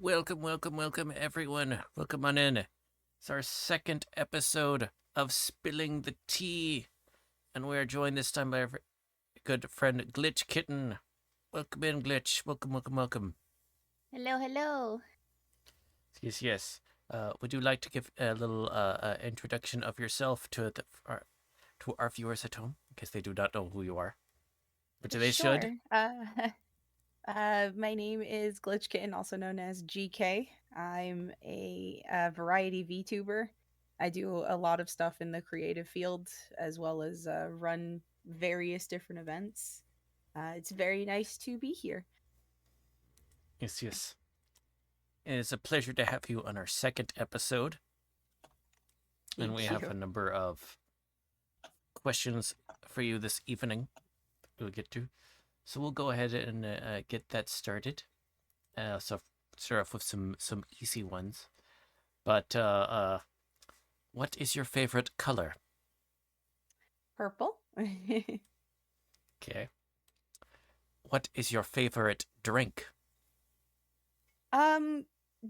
Welcome, everyone. Welcome on in. It's our second episode of Spilling the Tea, and we are joined this time by our good friend Glitch Kitten. Welcome in, Glitch. Welcome. Hello, hello. Yes. Would you like to give a little introduction of yourself to our viewers at home, in case they do not know who you are, which they should? Sure. My name is Glitch Kitten, also known as GK. I'm a variety VTuber. I do a lot of stuff in the creative field as well as run various different events. It's very nice to be here. Yes. It is a pleasure to have you on our second episode, and we Thank have you. a number of questions for you this evening. We'll get to. So we'll go ahead and get that started. So start off with some easy ones. But what is your favorite color? Purple. Okay. What is your favorite drink? um,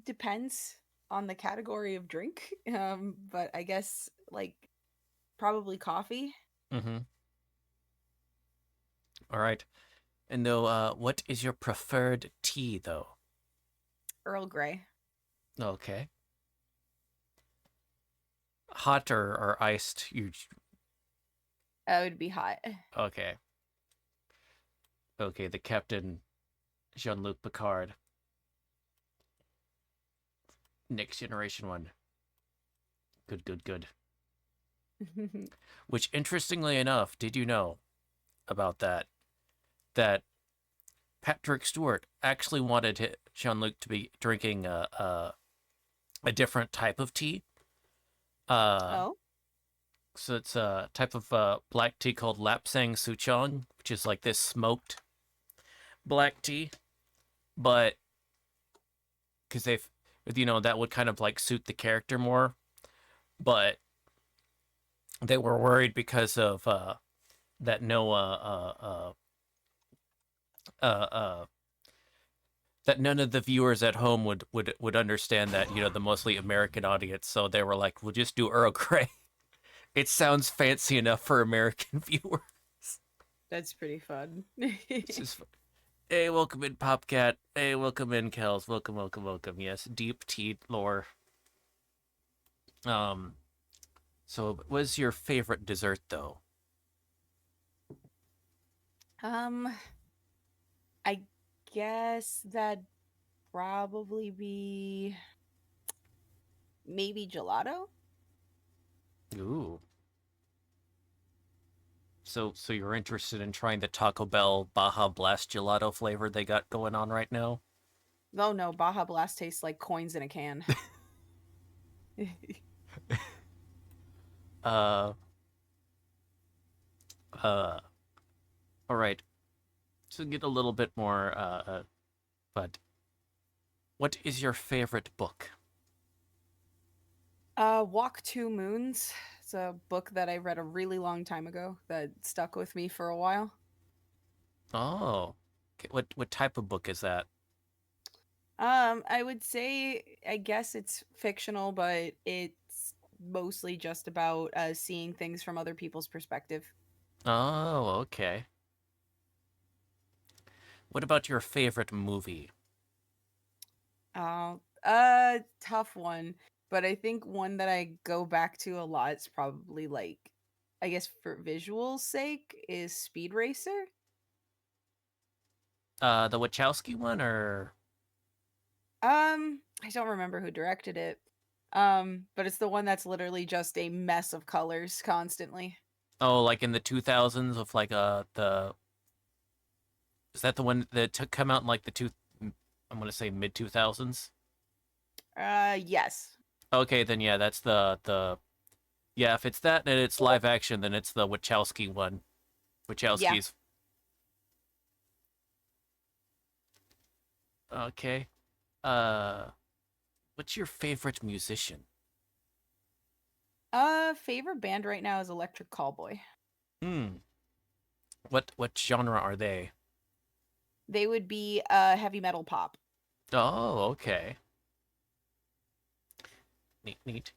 Depends on the category of drink. But I guess like probably coffee. Mm-hmm. All right. And though, what is your preferred tea, though? Earl Grey. Okay. Hot or iced? You That would be hot. okay? Okay. The Captain Jean-Luc Picard, Next Generation one. Good. Which, interestingly enough, did you know about that Patrick Stewart actually wanted Jean Luc to be drinking a different type of tea. Uh, Oh, so it's a type of black tea called Lapsang Souchong, which is like this smoked black tea. But because that would kind of like suit the character more. But they were worried because of that no uh, uh, that none of the viewers at home would understand that the mostly American audience. So they were like, "We'll just do Earl Grey. It sounds fancy enough for American viewers." that's pretty fun. It's just, hey, welcome in, Popcat. Hey, welcome in, Kels. Welcome. Yes, deep tea lore. Um, so what was your favorite dessert though? um, I guess that'd probably be maybe gelato. Ooh. So you're interested in trying the Taco Bell Baja Blast gelato flavor they got going on right now? Oh no, Baja Blast tastes like coins in a can. Uh, uh, all right. To get a little bit more, but what is your favorite book? Walk Two Moons. It's a book that I read a really long time ago that stuck with me for a while. Oh, okay, what type of book is that? I would say I guess it's fictional, but it's mostly just about seeing things from other people's perspective. Oh, okay. What about your favorite movie? Tough one, but I think one that I go back to a lot is probably like, I guess for visuals' sake, is Speed Racer. The Wachowski one, or I don't remember who directed it. But it's the one that's literally just a mess of colors constantly. oh, like in the 2000s of like the is that the one that took come out in like the two? I'm gonna say mid 2000s. Yes. Okay, then yeah, that's the yeah. If it's that and it's live action, then it's the Wachowski one. Yeah. Wachowski's. Okay. Uh, what's your favorite musician? Favorite band right now is Electric Callboy. Hmm. What genre are they? They would be heavy metal pop. Oh, okay. Neat, neat.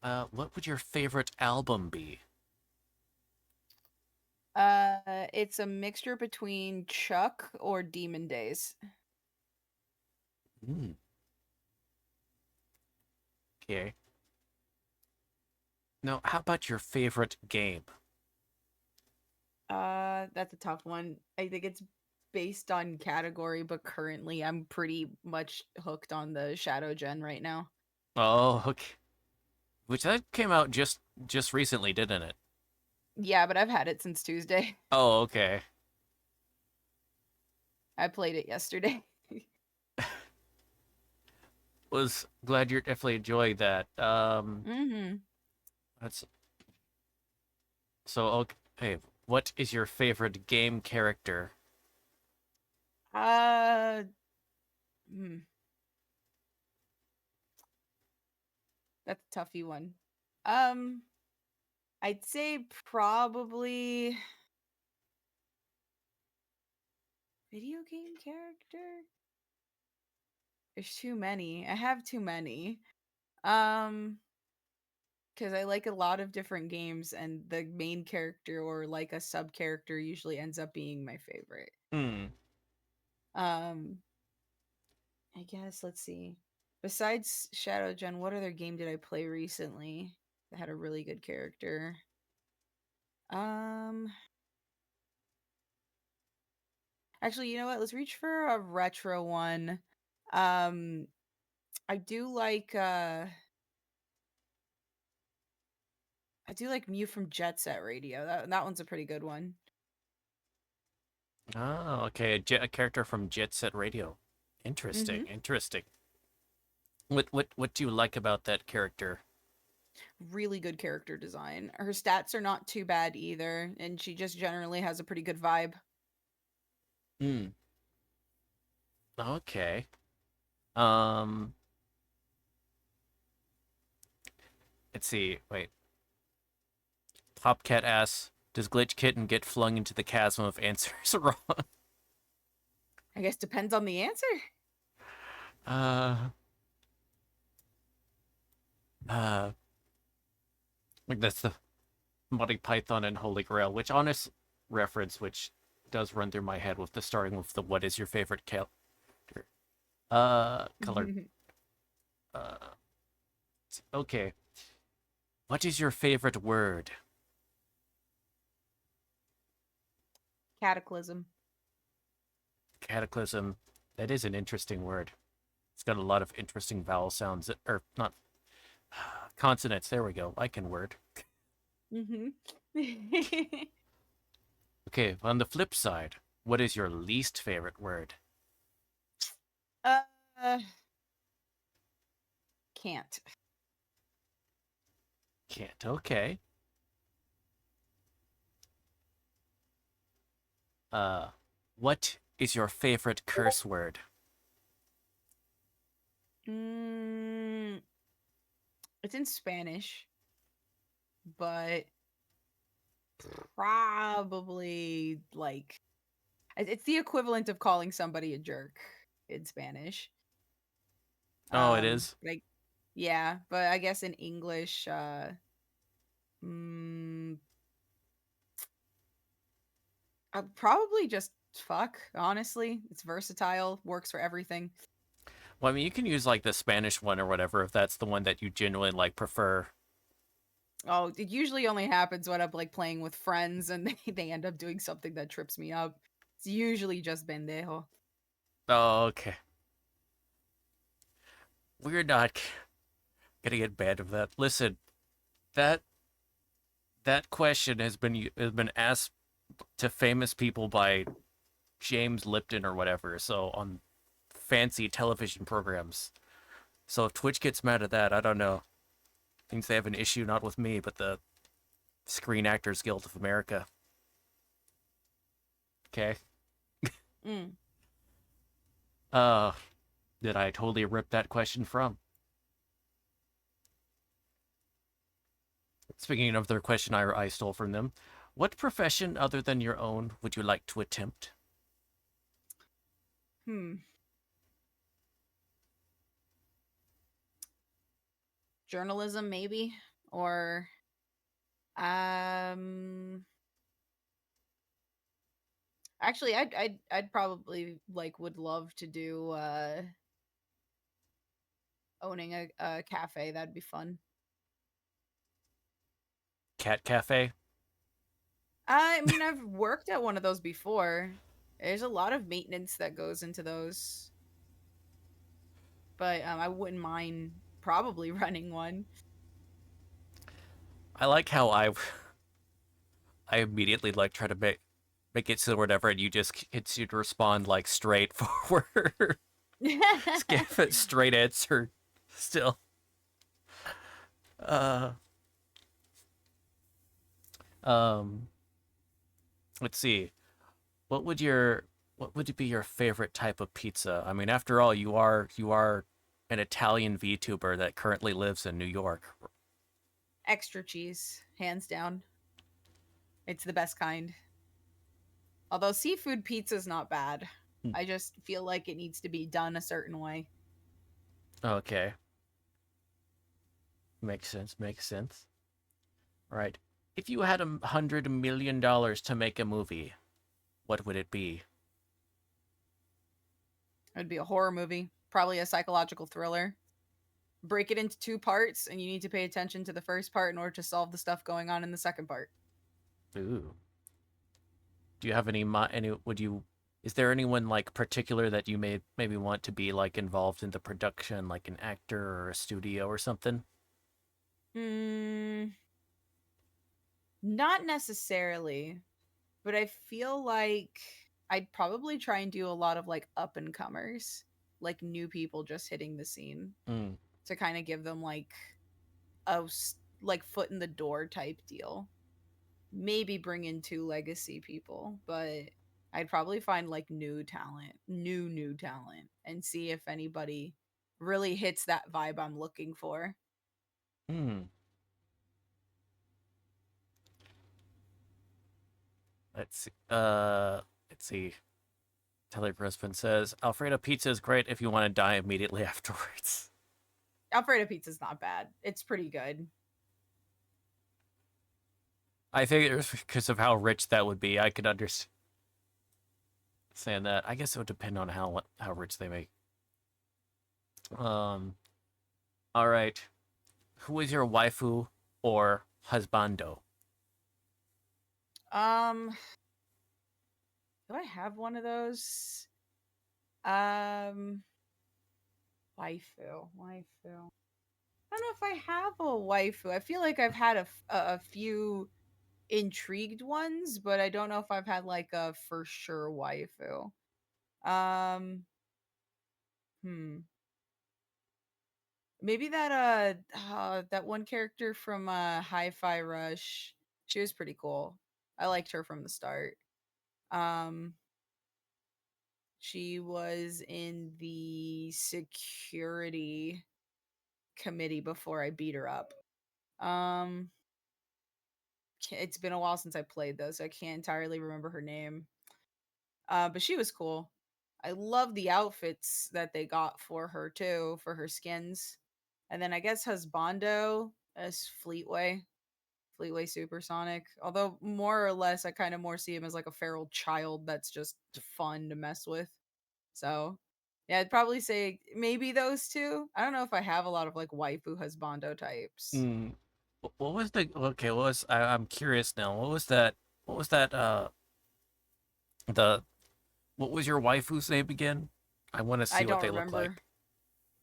What would your favorite album be? It's a mixture between Chuck or Demon Days. Hmm. Okay. Now, how about your favorite game? That's a tough one. I think it's based on category, but currently I'm pretty much hooked on the Shadow Gen right now. Oh, okay. Which that came out just recently, didn't it? Yeah, but I've had it since Tuesday. Oh, okay. I played it yesterday. Was glad you're definitely enjoying that. Mm-hmm. That's so okay. What is your favorite game character? Uh, hmm, that's a toughy one. Um, I'd say probably video game character. There's too many. I have too many. Um, because I like a lot of different games, and the main character or like a sub character usually ends up being my favorite. Hmm. Um, I guess let's see. Besides Shadow Gen, what other game did I play recently that had a really good character? Um, actually, you know what? Let's reach for a retro one. Um, I do like I do like Mew from Jet Set Radio. That one's a pretty good one. Oh, okay. A character from Jet Set Radio. Interesting. Mm-hmm. Interesting. What do you like about that character? Really good character design. Her stats are not too bad either, and she just generally has a pretty good vibe. Hmm. Okay. Um. Let's see. Wait. Popcat asks, "Does Glitch Kitten get flung into the chasm of answers wrong?" I guess depends on the answer. Uh. Uh. Like that's the Monty Python and Holy Grail, which honest reference, which does run through my head with the starting with the "What is your favorite character?" Color. Uh. Okay. What is your favorite word? Cataclysm. Cataclysm. That is an interesting word. It's got a lot of interesting vowel sounds, or not consonants. There we go. I can word. Mm-hmm. Okay, on the flip side, what is your least favorite word? uh, can't. Can't. Okay. Uh, what is your favorite curse word? Mm, it's in Spanish, but probably like it's the equivalent of calling somebody a jerk in Spanish. Oh, it is. Like yeah, but I guess in English, mm, probably just fuck. Honestly, it's versatile, works for everything. Well, I mean, you can use like the Spanish one or whatever if that's the one that you genuinely like prefer. Oh, it usually only happens when I'm like playing with friends and they end up doing something that trips me up. It's usually just pendejo. Oh, okay. We're not gonna get banned of that. Listen, that that question has been asked to famous people by James Lipton or whatever. So on fancy television programs. So if Twitch gets mad at that, I don't know. Thinks they have an issue not with me, but the Screen Actors Guild of America. Okay. Mm. Uh, did I totally rip that question from? Speaking of their question I stole from them, what profession other than your own would you like to attempt? Hmm. Journalism, maybe, or um, actually, I'd probably like would love to do owning a cafe. That'd be fun. Cat cafe. I mean, I've worked at one of those before. There's a lot of maintenance that goes into those, but I wouldn't mind probably running one. I like how I immediately like try to make it so whatever, and you just it's you to respond like straightforward, skip it, straight answer. Still, uh, um, let's see. What would your what would be your favorite type of pizza? I mean, after all, you are an Italian VTuber that currently lives in New York. Extra cheese, hands down. It's the best kind. Although seafood pizza's not bad. I just feel like it needs to be done a certain way. Okay, makes sense. Makes sense. All right. If you had $100 million to make a movie, what would it be? It'd be a horror movie, probably a psychological thriller. Break it into two parts, and you need to pay attention to the first part in order to solve the stuff going on in the second part. Ooh. Do you have any would you is there anyone like particular that you maybe want to be like involved in the production, like an actor or a studio or something? Hmm, not necessarily, but I feel like I'd probably try and do a lot of like up and comers, like new people just hitting the scene Mm. to kind of give them like like foot in the door type deal. Maybe bring in two legacy people, but I'd probably find like new talent, and see if anybody really hits that vibe I'm looking for. Hmm. Let's see. Let's see. Taylor Crispin says Alfredo pizza is great if you want to die immediately afterwards. Alfredo pizza's not bad. It's pretty good. I think it's because of how rich that would be. I could understand that. I guess it would depend on how rich they make. Um. All right. Who is your waifu or husbando? Um, do I have one of those? Um, waifu. I don't know if I have a waifu. I feel like I've had a few intrigued ones, but I don't know if I've had like a for sure waifu. Um, hmm. Maybe that one character from Hi-Fi Rush. She was pretty cool. I liked her from the start. Um, she was in the security committee before I beat her up. Um, it's been a while since I played though, so I can't entirely remember her name. But she was cool. I love the outfits that they got for her too, for her skins. And then I guess Husbando as Fleetway Supersonic. Although more or less, I kind of more see him as like a feral child that's just fun to mess with. So yeah, I'd probably say maybe those two. I don't know if I have a lot of like waifu husbando types. Mm. What was the okay? I'm curious now. What was that? What was that? The what was your waifu's name again? I want to I see what don't they look remember. like.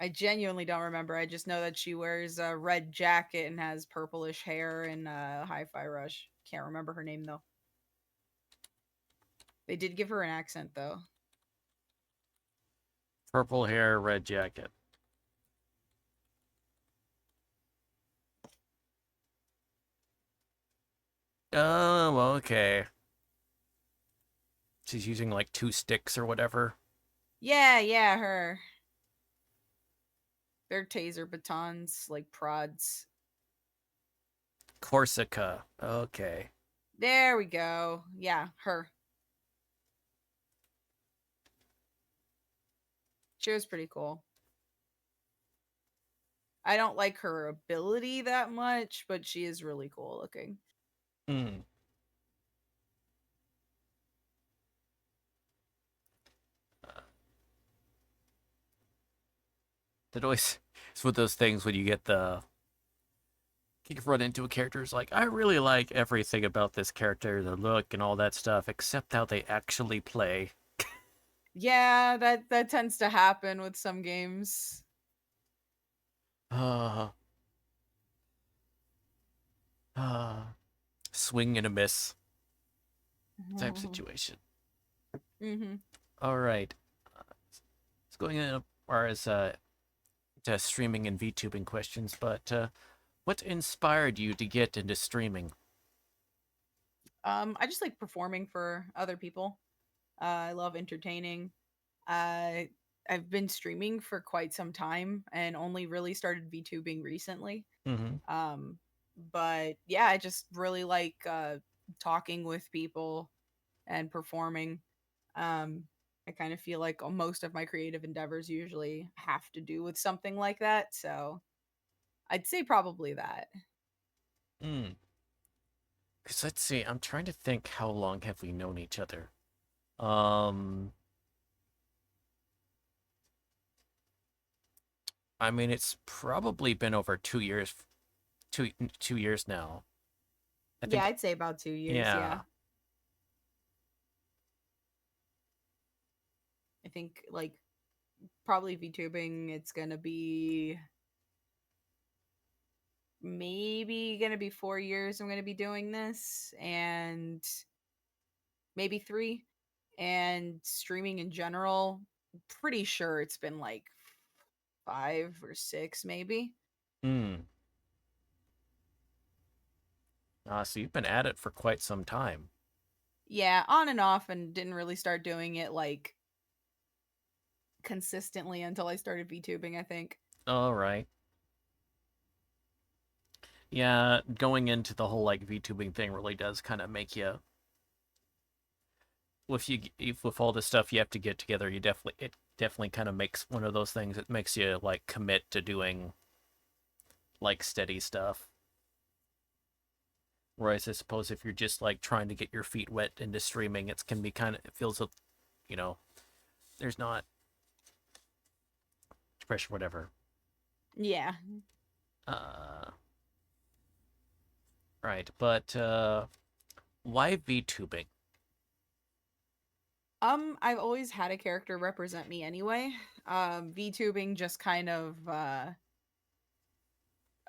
I genuinely don't remember. I just know that she wears a red jacket and has purplish hair in Hi-Fi Rush. Can't remember her name though. They did give her an accent though. Purple hair, red jacket. Oh, well, okay. She's using like two sticks or whatever. Yeah, her. They're taser batons, like prods. Corsica. Okay. There we go. Yeah, her. She was pretty cool. I don't like her ability that much, but she is really cool looking. Mm. Uh, it always it's one of those things when you run into a character who's like, I really like everything about this character, the look and all that stuff, except how they actually play. Yeah, that tends to happen with some games. Uh, uh, swing and a miss type situation. Mm-hmm. All right. It's going in as far as to streaming and VTubing questions, but what inspired you to get into streaming? I just like performing for other people. I love entertaining. Uh, I've been streaming for quite some time and only really started VTubing recently. Mm-hmm. Um, but yeah, I just really like talking with people and performing. I kind of feel like most of my creative endeavors usually have to do with something like that. So I'd say probably that. Mm. Because let's see, I'm trying to think how long have we known each other? Um, I mean, it's probably been over 2 years, 2 years now. I Yeah, think, I'd say about 2 years. Yeah. yeah. I think like probably VTubing, it's gonna be maybe gonna be 4 years I'm gonna be doing this, and maybe three. And streaming in general, pretty sure it's been like 5 or 6, maybe. Hmm. So you've been at it for quite some time. Yeah, on and off, and didn't really start doing it like consistently until I started VTubing, I think. All right. Yeah, going into the whole like VTubing thing really does kind of make you with all the stuff you have to get together, it definitely kind of makes one of those things that makes you like commit to doing like steady stuff. Whereas I suppose if you're just like trying to get your feet wet into streaming, it's can be kind of it feels you know there's not pressure whatever. Yeah. Uh, right, but why VTubing? I've always had a character represent me anyway. VTubing just kind of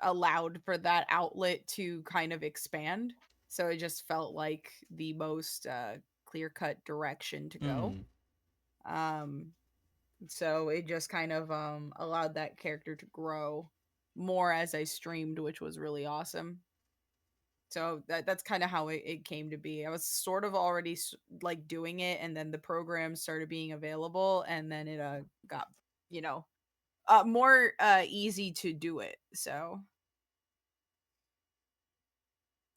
allowed for that outlet to kind of expand. So it just felt like the most clear cut direction to go. Hmm. Um, so it just kind of allowed that character to grow more as I streamed, which was really awesome. So that's kind of how it came to be. I was sort of already like doing it, and then the program started being available, and then it got you know more easy to do it. So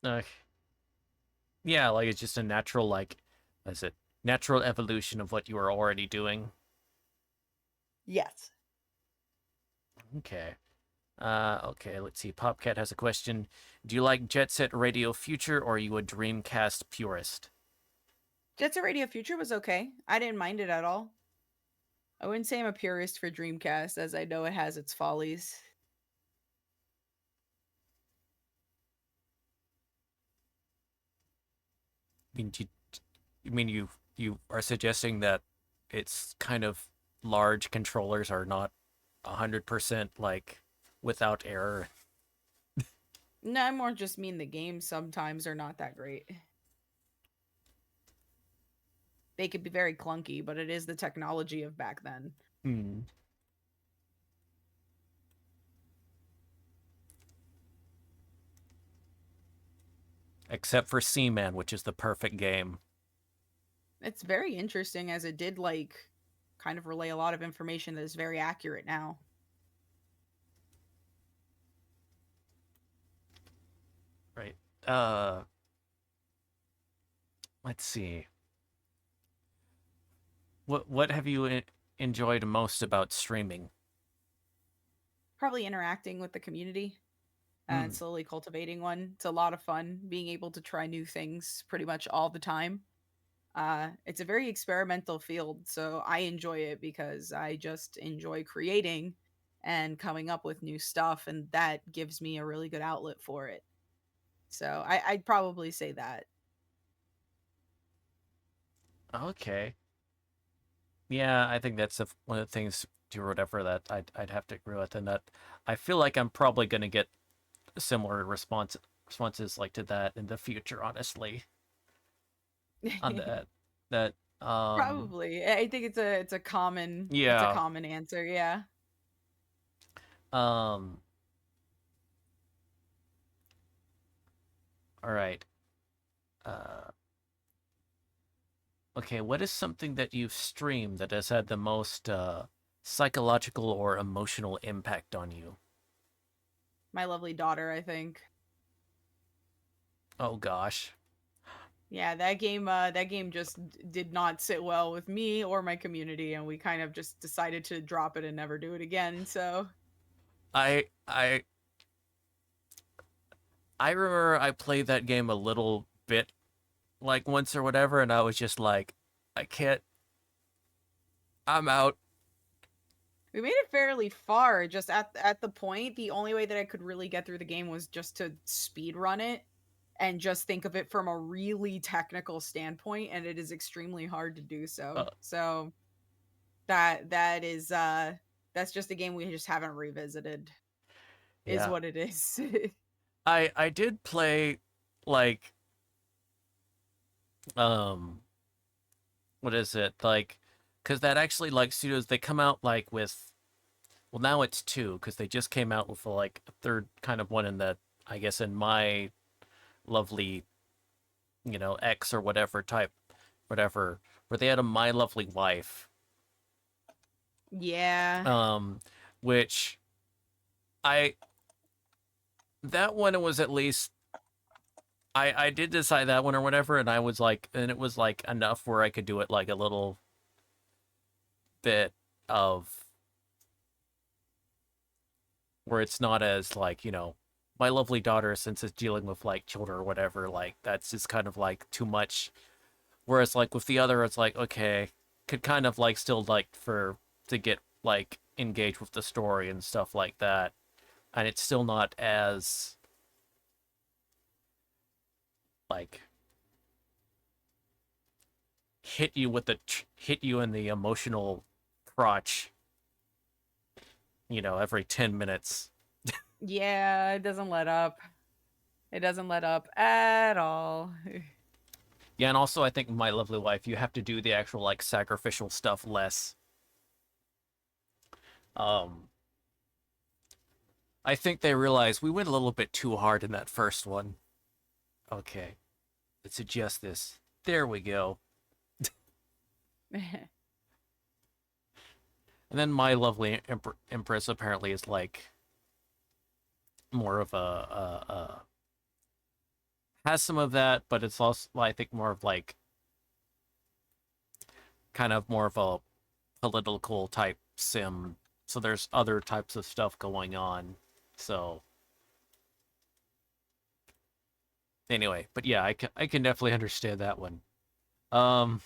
Uh, yeah, like it's just a natural like, what is it? Natural evolution of what you were already doing. yes. Okay. Okay, let's see. Popcat has a question. Do you like Jet Set Radio Future or are you a Dreamcast purist? Jet Set Radio Future was okay. I didn't mind it at all. I wouldn't say I'm a purist for Dreamcast, as I know it has its follies. I mean, you mean you are suggesting that it's kind of large controllers are not 100% like without error? No, I more just mean the games sometimes are not that great. They could be very clunky, but it is the technology of back then. Hmm. Except for Seaman, which is the perfect game. It's very interesting as it did like kind of relay a lot of information that is very accurate now. Right. Uh, let's see. What have you enjoyed most about streaming? probably interacting with the community and Hmm. slowly cultivating one. It's a lot of fun being able to try new things pretty much all the time. It's a very experimental field, so I enjoy it because I just enjoy creating and coming up with new stuff, and that gives me a really good outlet for it. So I'd probably say that. Okay. Yeah, I think that's one of the things to whatever that I'd have to agree with, and that I feel like I'm probably gonna get similar responses like to that in the future. Honestly, on that that Probably. I think it's a yeah common answer, yeah. um all right. Uh, okay, what is something that you've streamed that has had the most psychological or emotional impact on you? My lovely daughter, I think. Oh gosh. Yeah, that game just did not sit well with me or my community, and we kind of just decided to drop it and never do it again. So I I I remember I played that game a little bit like once or whatever, and I was just like, I can't. I'm out. we made it fairly far. Just at the point, the only way that I could really get through the game was just to speed run it and just think of it from a really technical standpoint, and it is extremely hard to do so. Uh, So that's just a game we just haven't revisited. Is yeah, what it is. I did play like um what is it like because that actually like studios they come out like with well now it's two because they just came out with like a third kind of one in that I guess in my lovely X or whatever type whatever where they had a My Lovely Wife Yeah. um which I that one was at least I did decide that one or whatever and I was like and it was like enough where I could do it like a little bit of where it's not as like my lovely daughter since it's dealing with like children or whatever like that's just kind of like too much whereas like with the other it's like okay could kind of like still like for to get like engaged with the story and stuff like that and it's still not as like hit you in the emotional crotch every 10 minutes. Yeah, it doesn't let up. It doesn't let up at all. Yeah, and also I think My Lovely Wife you have to do the actual like sacrificial stuff less. um I think they realized we went a little bit too hard in that first one. Okay, let's adjust this. There we go. And then My Lovely Empress apparently is like more of a has some of that, but it's also I think more of like kind of more of a political type sim. So there's other types of stuff going on. So anyway, but yeah, I can definitely understand that one. Um,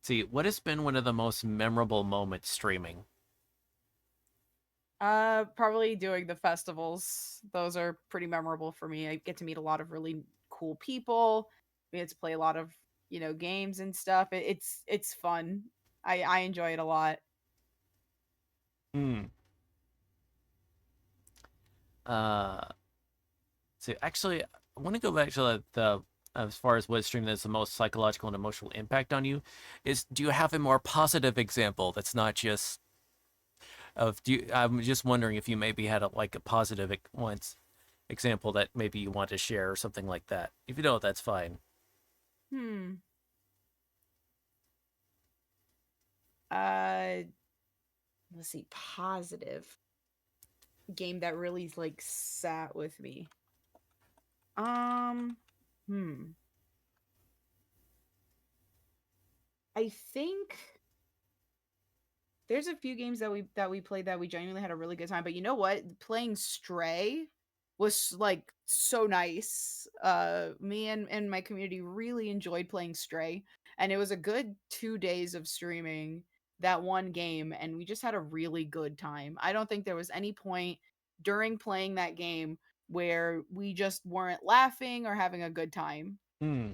see, what has been one of the most memorable moments streaming? Probably doing the festivals. Those are pretty memorable for me. I get to meet a lot of really cool people. We get to play a lot of, games and stuff. It's fun. I enjoy it a lot. Hmm. Uh, so actually, I want to go back to the as far as what stream has the most psychological and emotional impact on you. Is do you have a more positive example that's not just of do you, I'm just wondering if you maybe had like a positive once example that maybe you want to share or something like that. If you don't, that's fine. Hmm. Uh, let's see. Positive game that really like sat with me. Um. Hmm. I think There's a few games that we played that we genuinely had a really good time, but you know what? Playing Stray was like so nice. Me and my community really enjoyed playing Stray, and it was a good 2 days of streaming that one game, and we just had a really good time. I don't think there was any point during playing that game where we just weren't laughing or having a good time. Hmm.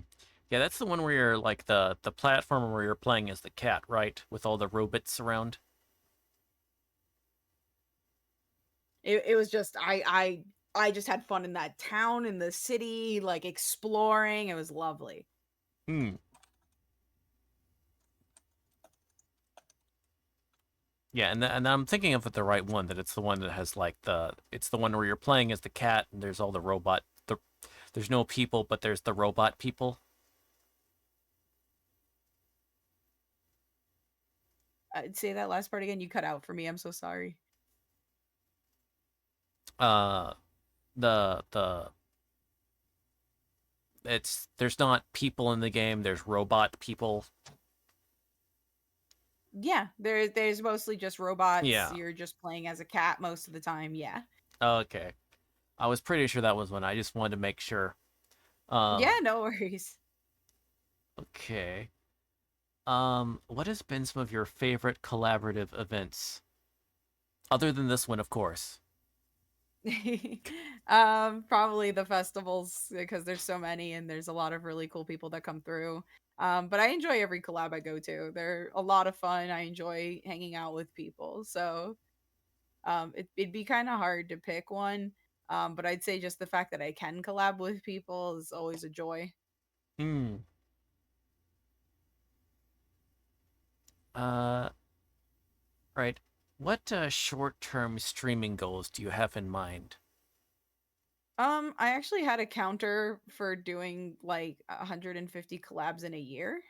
Yeah, that's the one where you're like the platform where you're playing as the cat, right? With all the robots around. It was just I just had fun in that town, in the city, like exploring. It was lovely. Hmm. Yeah, and I'm thinking of it the right one. That it's the one that has like it's the one where you're playing as the cat and there's all the robot. There's no people, but there's the robot people. Say that last part again. You cut out for me. I'm so sorry. Uh, the it's there's not people in the game. There's robot people. Yeah, there's mostly just robots. Yeah. You're just playing as a cat most of the time. Yeah. Okay. I was pretty sure that was one. I just wanted to make sure. Yeah, Um. no worries. Okay. What has been some of your favorite collaborative events? Other than this one, of course. Probably the festivals because there's so many and there's a lot of really cool people that come through. But I enjoy every collab I go to. They're a lot of fun. I enjoy hanging out with people. So it'd be kind of hard to pick one. But I'd say just the fact that I can collab with people is always a joy. Hmm. Uh, right. What short-term streaming goals do you have in mind? I actually had a counter for doing like 150 collabs in a year.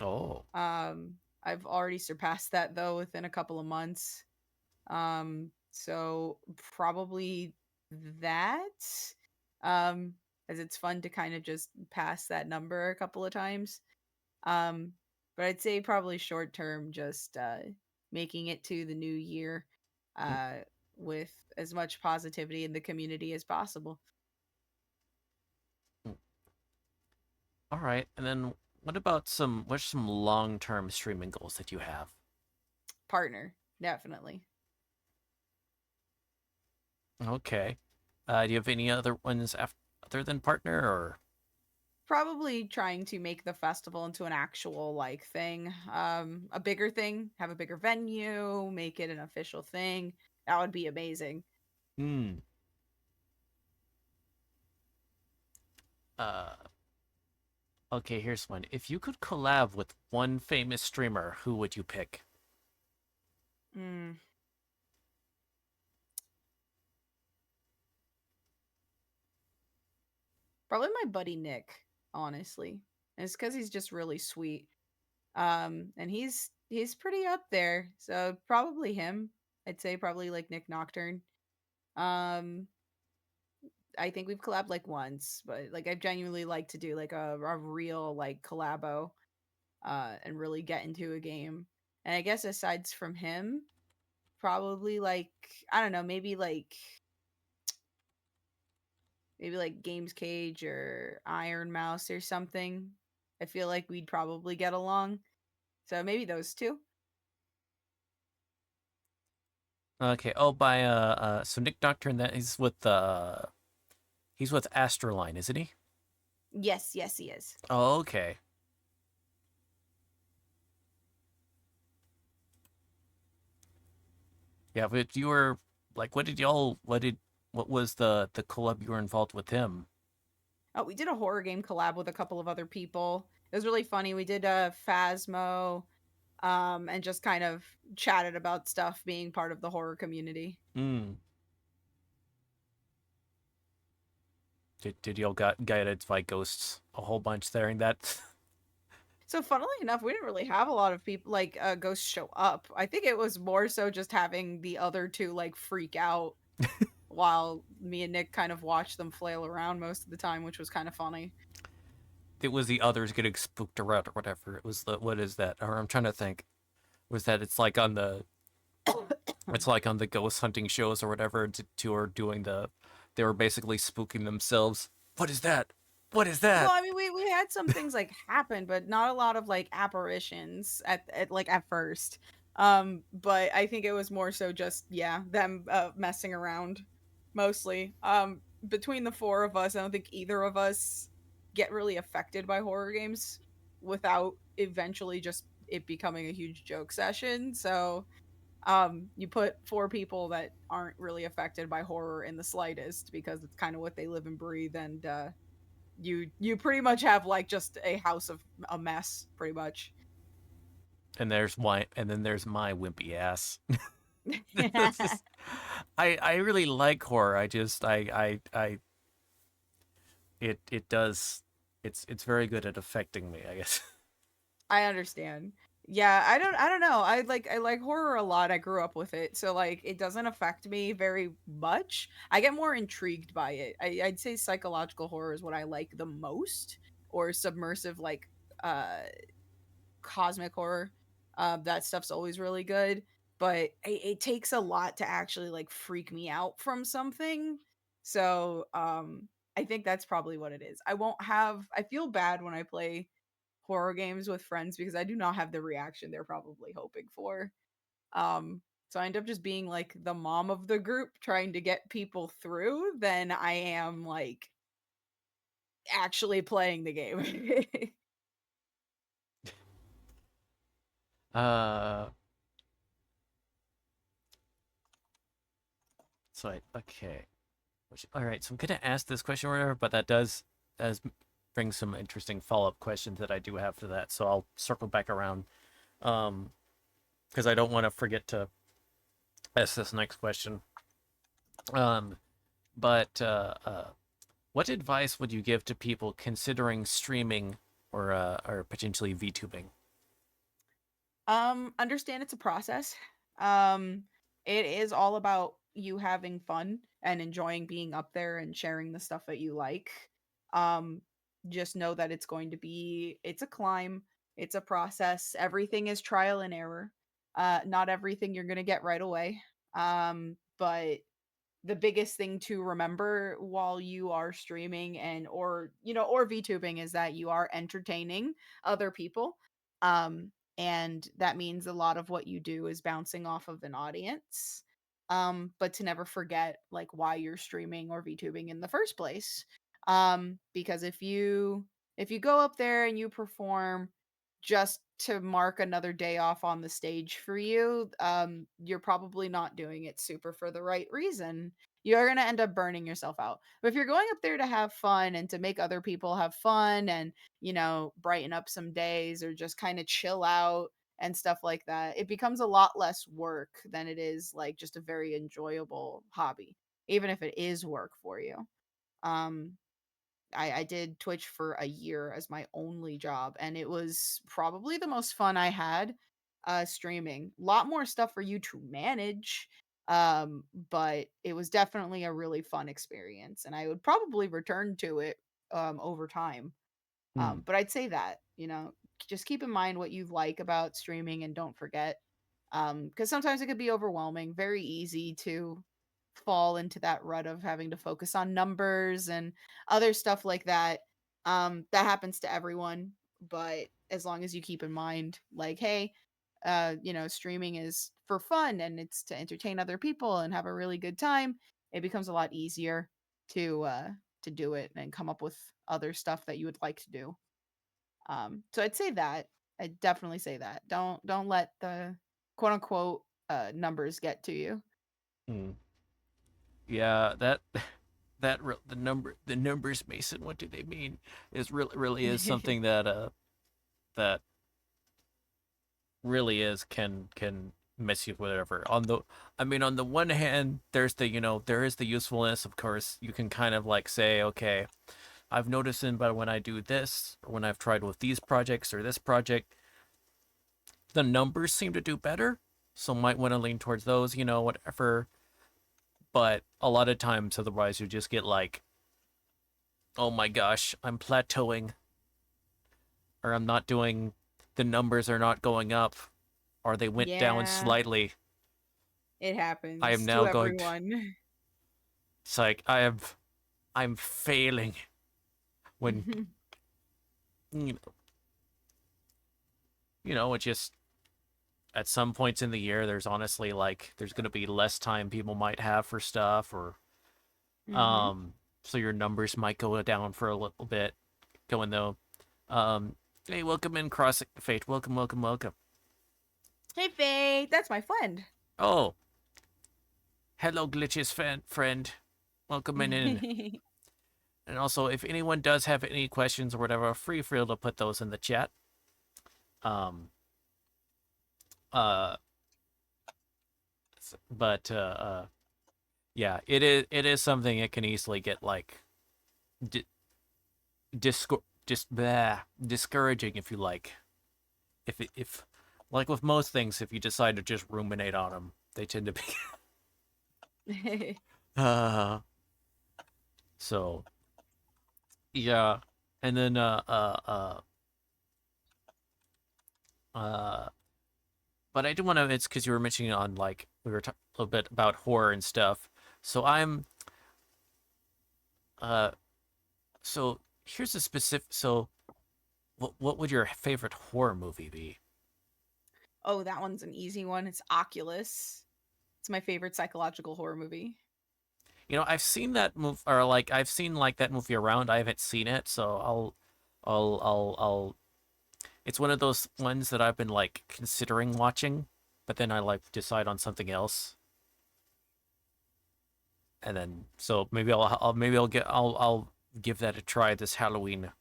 Oh. I've already surpassed that though within a couple of months. So probably that. Um, as it's fun to kind of just pass that number a couple of times. Um, but I'd say probably short term, just making it to the new year Mm, uh, with as much positivity in the community as possible. mm. All right. And then what's some long-term streaming goals that you have? Partner, definitely. Okay. Do you have any other ones other than partner or? Probably trying to make the festival into an actual like thing, a bigger thing, have a bigger venue, make it an official thing. That would be amazing. Hmm. Uh, okay, here's one. If you could collab with one famous streamer, who would you pick? Mm, probably my buddy Nick, honestly. And it's because he's just really sweet. And he's pretty up there, so probably him. I'd say probably like Nick Nocturne. Um, I think we've collabed like once, but like I genuinely like to do like a real like collabo and really get into a game. And I guess aside from him, probably like I don't know, maybe like Games Cage or Iron Mouse or something. I feel like we'd probably get along. So maybe those two. Okay. Oh, by so Nick Nocturne, that he's with Astroline, isn't he? Yes, yes, he is. Oh, okay. Yeah, but you were like, what was the collab you were involved with him? Oh, we did a horror game collab with a couple of other people. It was really funny. We did a Phasmo, and just kind of chatted about stuff being part of the horror community. Hmm. Did y'all got guided by ghosts a whole bunch there in that? So funnily enough, we didn't really have a lot of people like ghosts show up. I think it was more so just having the other two like freak out while me and Nick kind of watched them flail around most of the time, which was kind of funny. It was the others getting spooked around or whatever. It was the what is that? Or I'm trying to think. was that it's like on the ghost hunting shows or whatever to or doing they were basically spooking themselves. What is that? What is Well, that? I mean, we had some things like happen, but not a lot of like apparitions at like at first. But I think it was more so just yeah, them messing around mostly. Between the four of us, I don't think either of us get really affected by horror games without eventually just it becoming a huge joke session. So, you put four people that aren't really affected by horror in the slightest because it's kind of what they live and breathe and you pretty much have like just a house of a mess pretty much. And then there's my wimpy ass. I really like horror. I just I it does it's very good at affecting me, I guess. I understand. Yeah, I don't know. I like horror a lot. I grew up with it. So like it doesn't affect me very much. I get more intrigued by it. I'd say psychological horror is what I like the most or submersive like uh cosmic horror. That stuff's always really good, but it takes a lot to actually like freak me out from something. So I think that's probably what it is. I feel bad when I play horror games with friends because I do not have the reaction they're probably hoping for. Um, so I end up just being like the mom of the group trying to get people through than I am like actually playing the game. Uh okay. All right, so I'm gonna ask this question or whatever, but that does as bring some interesting follow-up questions that I do have to that. So I'll circle back around. Because I don't want to forget to ask this next question. Um, but what advice would you give to people considering streaming or potentially VTubing? Understand it's a process. Um, it is all about you having fun and enjoying being up there and sharing the stuff that you like. Um, just know that it's a climb, it's a process. Everything is trial and error. Not everything you're gonna get right away. But the biggest thing to remember while you are streaming and or VTubing is that you are entertaining other people. And that means a lot of what you do is bouncing off of an audience. But to never forget like why you're streaming or VTubing in the first place. Because if you go up there and you perform just to mark another day off on the stage for you, you're probably not doing it super for the right reason. You're going to end up burning yourself out. But if you're going up there to have fun and to make other people have fun and, brighten up some days or just kind of chill out and stuff like that, it becomes a lot less work than it is like just a very enjoyable hobby, even if it is work for you. Um, I did Twitch for a year as my only job, and it was probably the most fun I had streaming. A lot more stuff for you to manage, but it was definitely a really fun experience, and I would probably return to it over time. Hmm. But I'd say that, just keep in mind what you like about streaming and don't forget. Because sometimes it could be overwhelming, very easy to fall into that rut of having to focus on numbers and other stuff like that. That happens to everyone, but as long as you keep in mind, like, hey, streaming is for fun and it's to entertain other people and have a really good time, it becomes a lot easier to do it and come up with other stuff that you would like to do. So I'd say that. I'd definitely say that. Don't let the quote unquote numbers get to you. Hmm. Yeah, that the numbers, Mason. What do they mean? Is really is something that really is can mess you with whatever. On the one hand, there's there is the usefulness. Of course, you can kind of like say, okay, I've noticed in but when I do this or when I've tried with these projects or this project, the numbers seem to do better. So might want to lean towards those, whatever. But a lot of times, otherwise, you just get like, oh my gosh, I'm plateauing, or I'm not doing, the numbers are not going up. or they went down Yeah, slightly, it I am happens now to going to, everyone. it's like I'm failing when you know, it just at some points in the year there's honestly like there's going to be less time people might have for stuff or Hmm. um so your numbers might go down for a little bit going though. Um hey, welcome in Cross Fate. Welcome, welcome, welcome. Hey, Faye, that's my friend. Oh, hello glitches friend. Welcome in. And also if anyone does have any questions or whatever, free to put those in the chat. Um uh but yeah, it is something it can easily get like di- discouraging if you like. If like with most things, if you decide to just ruminate on them, they tend to be uh so yeah. And then uh but I do want to, it's because you were mentioning on like we were talking a little bit about horror and stuff. So I'm uh so here's a specific, so what would your favorite horror movie be? Oh, that one's an easy one. It's Oculus. It's my favorite psychological horror movie. I've seen that movie, or like I've seen like that movie around. I haven't seen it, so I'll. It's one of those ones that I've been like considering watching, but then I like decide on something else, and then so maybe I'll give that a try this Halloween,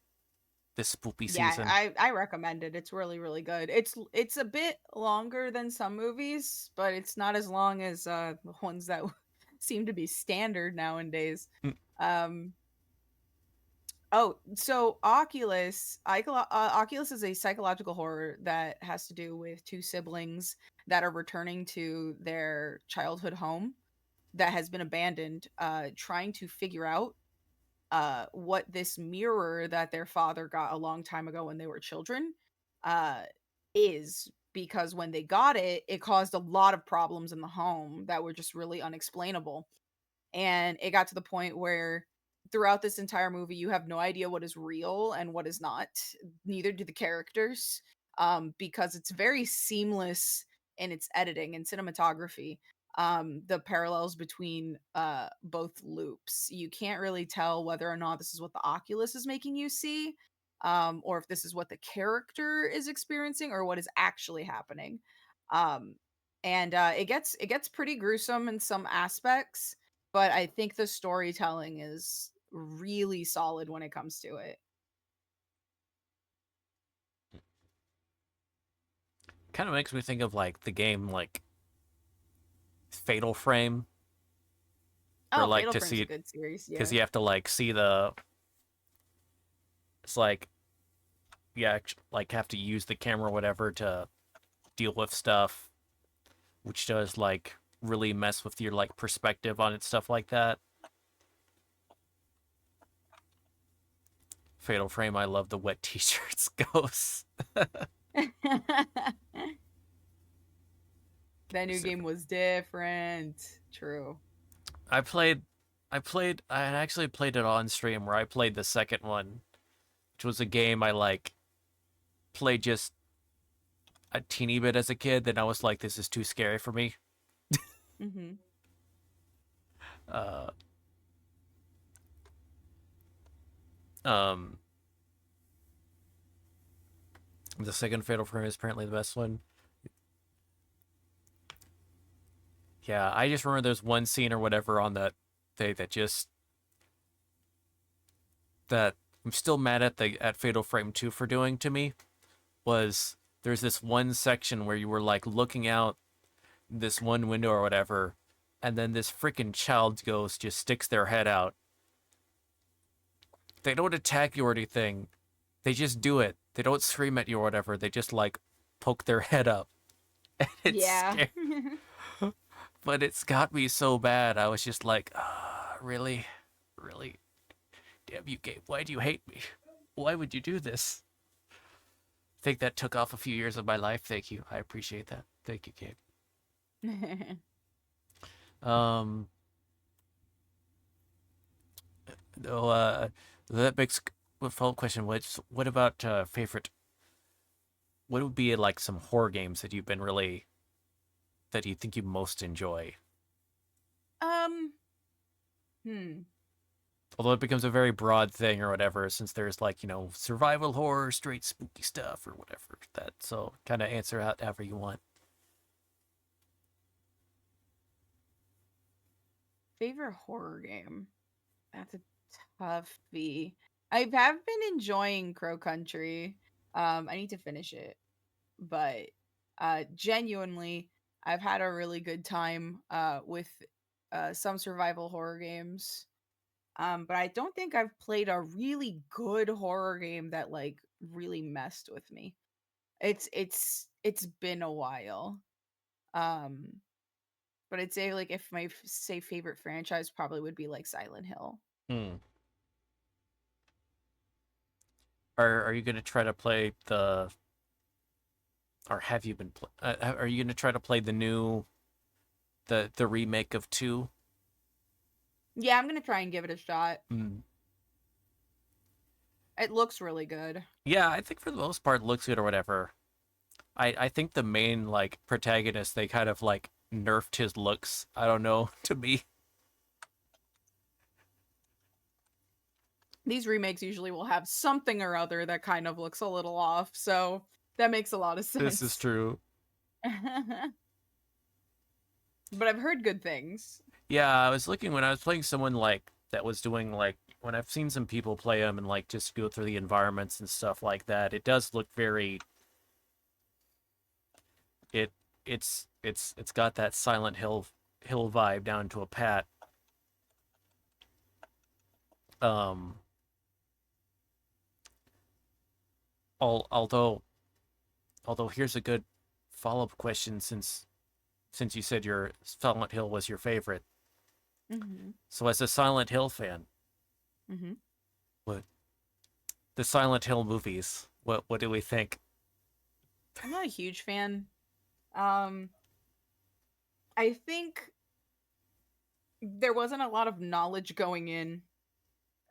this spoopy Yeah, season. I recommend it. It's really really good. It's a bit longer than some movies, but it's not as long as the ones that seem to be standard nowadays. Mm. Um oh, so Oculus is a psychological horror that has to do with two siblings that are returning to their childhood home that has been abandoned, trying to figure out what this mirror that their father got a long time ago when they were children uh, is. Because when they got it, it caused a lot of problems in the home that were just really unexplainable. And it got to the point where throughout this entire movie you have no idea what is real and what is not, neither do the characters, because it's very seamless in its editing and cinematography. The parallels between both loops, you can't really tell whether or not this is what the Oculus is making you see, or if this is what the character is experiencing or what is actually happening. um and it gets pretty gruesome in some aspects, but I think the storytelling is really solid when it comes to it. Kind of makes me think of like the game like Fatal Frame, where Oh, like Fatal to Frame's see a it good series, because yeah. you have to like see the, it's like yeah, like have to use the camera or whatever to deal with stuff, which does like really mess with your like perspective on it, stuff like that. Fatal Frame, I love the wet t-shirts ghosts. That new game was different. True. I played I actually played it on stream where I played the second one, which was a game I like played just a teeny bit as a kid, then I was like, this is too scary for me. Hmm. Uh um the second Fatal Frame is apparently the best one. Yeah, I just remember there's one scene or whatever on that day that just that I'm still mad at the at Fatal Frame 2 for doing to me was there's this one section where you were like looking out this one window or whatever, and then this freaking child ghost just sticks their head out. They don't attack you or anything. They just do it. They don't scream at you or whatever. They just like poke their head up. It's Yeah. scary. But it's got me so bad. I was just like, really? Really? Damn you, Gabe. Why do you hate me? Why would you do this? I think that took off a few years of my life. Thank you. I appreciate that. Thank you, Kate. Um, though, that makes a follow-up question. What about favorite? What would be like some horror games that you've been really that you think you most enjoy? um, hmm. Although it becomes a very broad thing or whatever, since there's like survival horror, straight spooky stuff or whatever. That so kind of answer out however you want. Favorite horror game? That's a toughie. I have been enjoying Crow Country. I need to finish it, but genuinely, I've had a really good time with some survival horror games. But I don't think I've played a really good horror game that like really messed with me. It's been a while. Um, but I'd say like if my say favorite franchise probably would be like Silent Hill. Hmm. Are you gonna try to play the or have you been? Are you gonna try to play the new the remake of two? Yeah, I'm gonna try and give it a shot. Mm. It looks really good. Yeah, I think for the most part it looks good or whatever. I think the main like protagonist they kind of like nerfed his looks. I don't know to me. These remakes usually will have something or other that kind of looks a little off, so that makes a lot of This is sense. true. But I've heard good things. Yeah, I was looking when I was playing someone like that was doing like when I've seen some people play them and like just go through the environments and stuff like that. It does look very it it's got that Silent Hill vibe down to a pat. Um, although here's a good follow-up question since you said your Silent Hill was your favorite. Hmm. So as a Silent Hill fan, Hmm. what the Silent Hill movies, what do we think? I'm not a huge fan. Um, I think there wasn't a lot of knowledge going in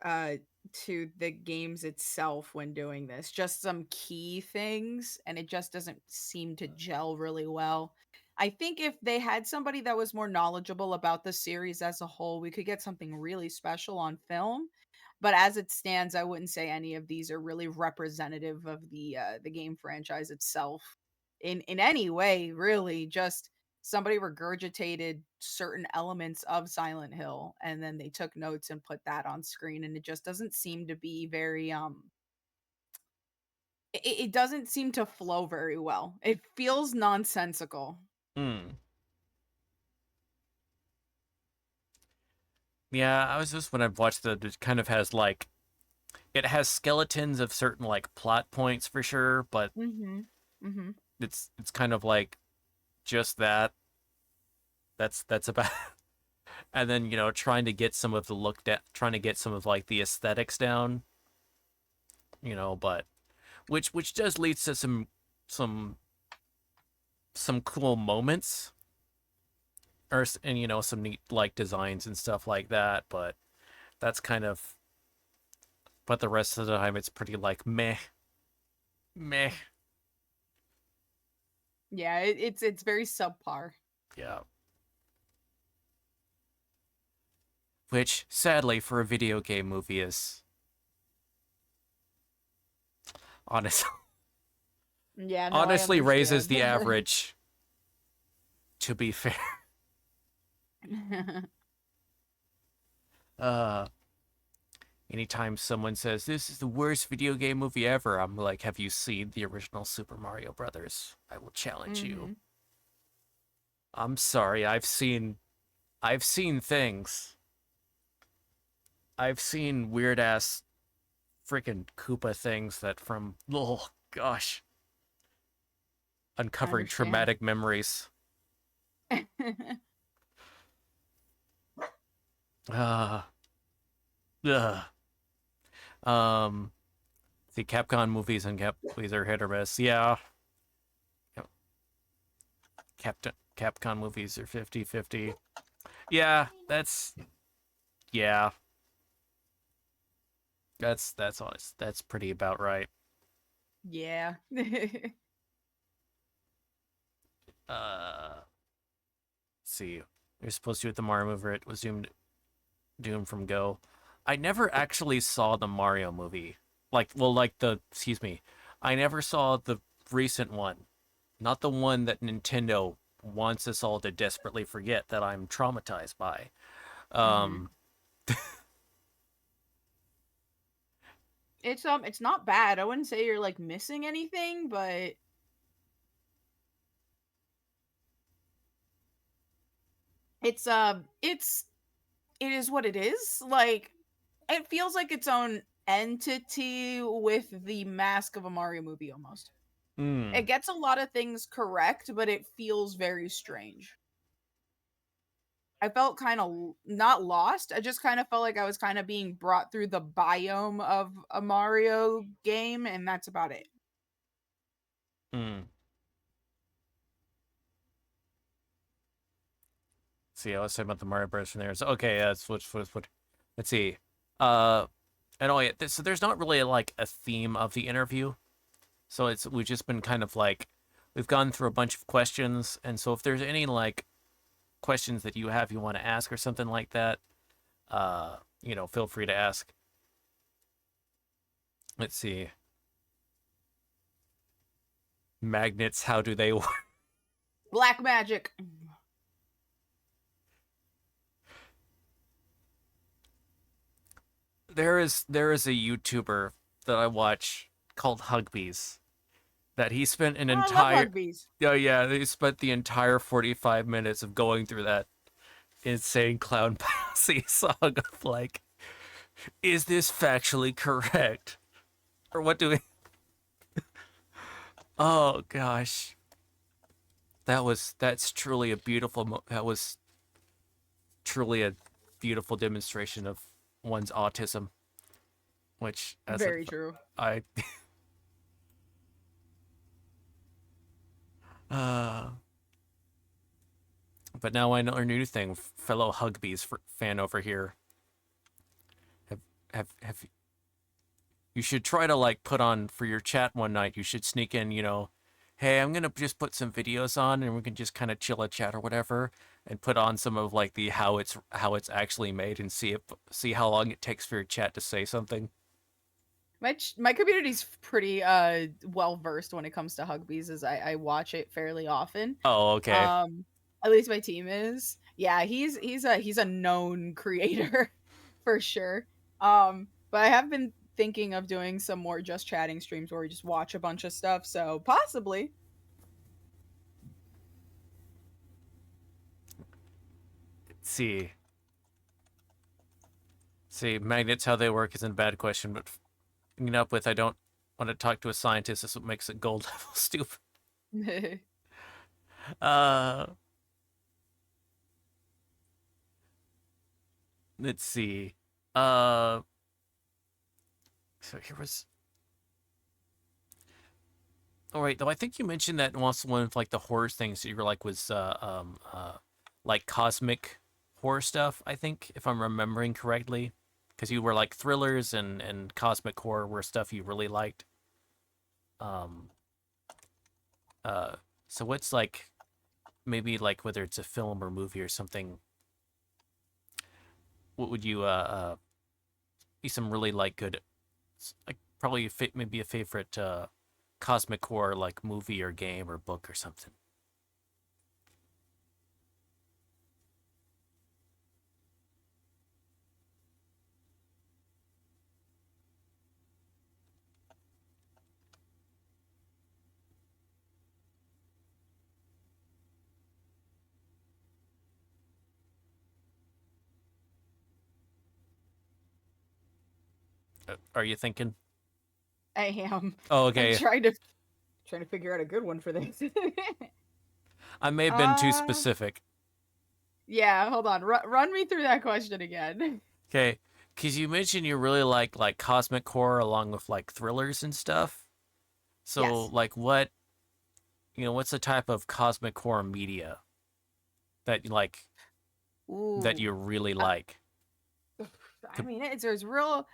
uh to the games itself when doing this. Just some key things, and it just doesn't seem to gel really well. I think if they had somebody that was more knowledgeable about the series as a whole, we could get something really special on film. But as it stands, I wouldn't say any of these are really representative of the game franchise itself in any way, really. Just somebody regurgitated certain elements of Silent Hill and then they took notes and put that on screen, and it just doesn't seem to be very it doesn't seem to flow very well. It feels nonsensical. Hmm. Yeah, I was just when I've watched it kind of has like it has skeletons of certain like plot points for sure, but Mhm. Mhm. it's kind of like just that. That's about and then trying to get some of the look down, trying to get some of like the aesthetics down, but which does lead to some some cool moments or and some neat like designs and stuff like that, but that's kind of but the rest of the time it's pretty like meh meh. Yeah, it's very subpar. Yeah, which sadly for a video game movie is honest Yeah, no, I honestly raises understand. the average, to be fair. uh Anytime someone says this is the worst video game movie ever, I'm like, have you seen the original Super Mario Brothers? I will challenge you. Mhm. I'm sorry, I've seen things. I've seen weird ass freaking Koopa things that from oh gosh, I uncovering understand. traumatic memories. Uh ugh. Um the Capcom movies and Cap movies are hit or miss. Yeah. Capcom movies are 50-50. Yeah, yeah, that's honest. That's pretty about right. Yeah. Let's see. You're supposed to with the Mario movie. It was doomed from Go. I never actually saw the Mario movie. Excuse me. I never saw the recent one. Not the one that Nintendo wants us all to desperately forget that I'm traumatized by. hmm Um, it's not bad. I wouldn't say you're like missing anything, but it's it is what it is. Like it feels like its own entity with the mask of a Mario movie almost. It mm, gets a lot of things correct, but it feels very strange. I felt kind of not lost. I just kind of felt like I was kind of being brought through the biome of a Mario game, and that's about it. mm. See, I was talking about the Mario Bros. From there. So, okay, that's what. Let's see. Uh, and oh yeah, so there's not really like a theme of the interview. So we've just been kind of like we've gone through a bunch of questions, and so if there's any like questions that you want to ask or something like that, feel free to ask. Let's see. Magnets, how do they work? Black magic. There is a YouTuber that I watch called Hugbees that he spent an Oh, I love entire Hugbees. oh yeah, he spent the entire 45 minutes of going through that insane clown posse song of like, is this factually correct? Or what do we Oh gosh. That's truly a that was truly a beautiful demonstration of one's autism, which as Very true. I uh but now I know a new thing, fellow Hugbees fan over here. Have have you should try to like put on for your chat one night. You should sneak in, hey, I'm gonna just put some videos on, and we can just kind of chill a chat or whatever, and put on some of like the how it's actually made, and see how long it takes for your chat to say something. My community's pretty well versed when it comes to Hugbees, as I watch it fairly often. Oh, okay. Um, at least my team is. Yeah, he's a known creator for sure. But I have been thinking of doing some more just chatting streams where we just watch a bunch of stuff. So possibly. See, magnets, how they work isn't a bad question, but ending up with I don't want to talk to a scientist. Is what makes it gold level stupid. Uh, let's see. Uh, so here was. All right, though I think you mentioned that once one of like the horror things that you were like was like cosmic horror stuff. I think if I'm remembering correctly, because you were like thrillers and cosmic horror were stuff you really liked. Um, uh, so what's like maybe like whether it's a film or movie or something, what would you be some really like good like probably maybe a favorite cosmic horror like movie or game or book or something. Are you thinking? I am. Oh, I'm okay. trying to figure out a good one for this. I may have been too uh specific. yeah, hold on. Run me through that question again. Okay, because you mentioned you really like cosmic horror along with like thrillers and stuff. So Yes. like what? what's the type of cosmic horror media that you like that Ooh. you really Uh, like? I mean, it's real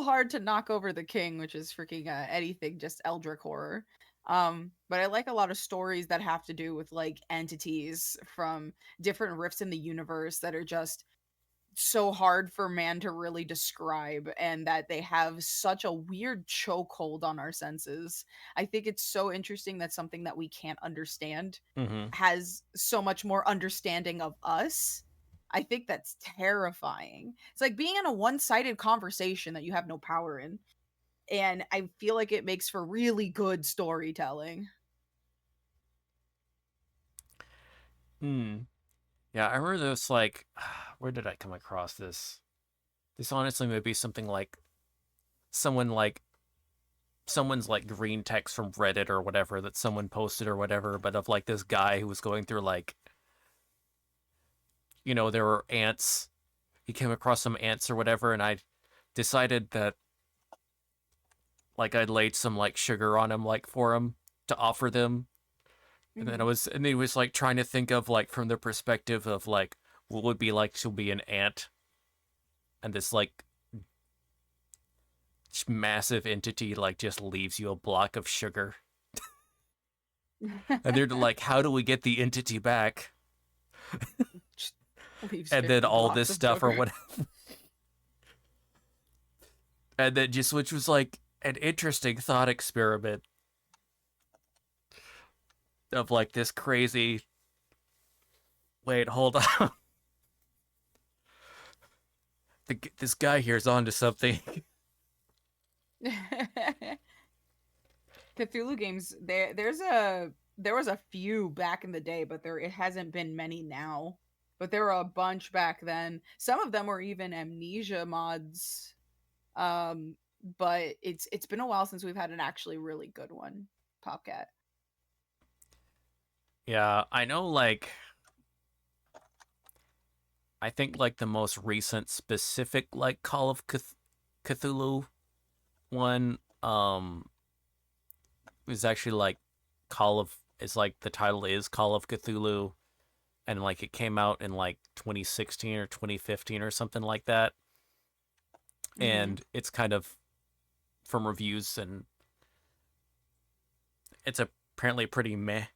hard to knock over the king, which is freaking anything just eldritch horror. But I like a lot of stories that have to do with like entities from different rifts in the universe that are just so hard for man to really describe, and that they have such a weird chokehold on our senses. I think it's so interesting that something that we can't understand Mm-hmm. has so much more understanding of us. I think that's terrifying. It's like being in a one-sided conversation that you have no power in. And I feel like it makes for really good storytelling. Hmm. Yeah, I remember this like, where did I come across this? This honestly may be something like someone like someone's like green text from Reddit or whatever that someone posted or whatever, but of like this guy who was going through like, there were ants. He came across some ants or whatever, and I decided that like I'd laid some like sugar on him like for him to offer them. Hmm. And he was like trying to think of like from the perspective of like what would be like to be an ant and this like massive entity like just leaves you a block of sugar. And they're like, how do we get the entity back? Just leaves And then 50 all blocks this of stuff or sugar. what, and then just which was like an interesting thought experiment of like this crazy. Wait, hold on. This guy here's onto something. Cthulhu games, there was a few back in the day, but there it hasn't been many now. But there were a bunch back then. Some of them were even amnesia mods. Um, but it's been a while since we've had an actually really good one. Popcat. Yeah, I know. Like, I think like the most recent specific like Call of Cthulhu one is actually like Call of is like the title is Call of Cthulhu, and like it came out in like 2016 or 2015 or something like that, Hmm. and it's kind of from reviews and it's apparently pretty meh.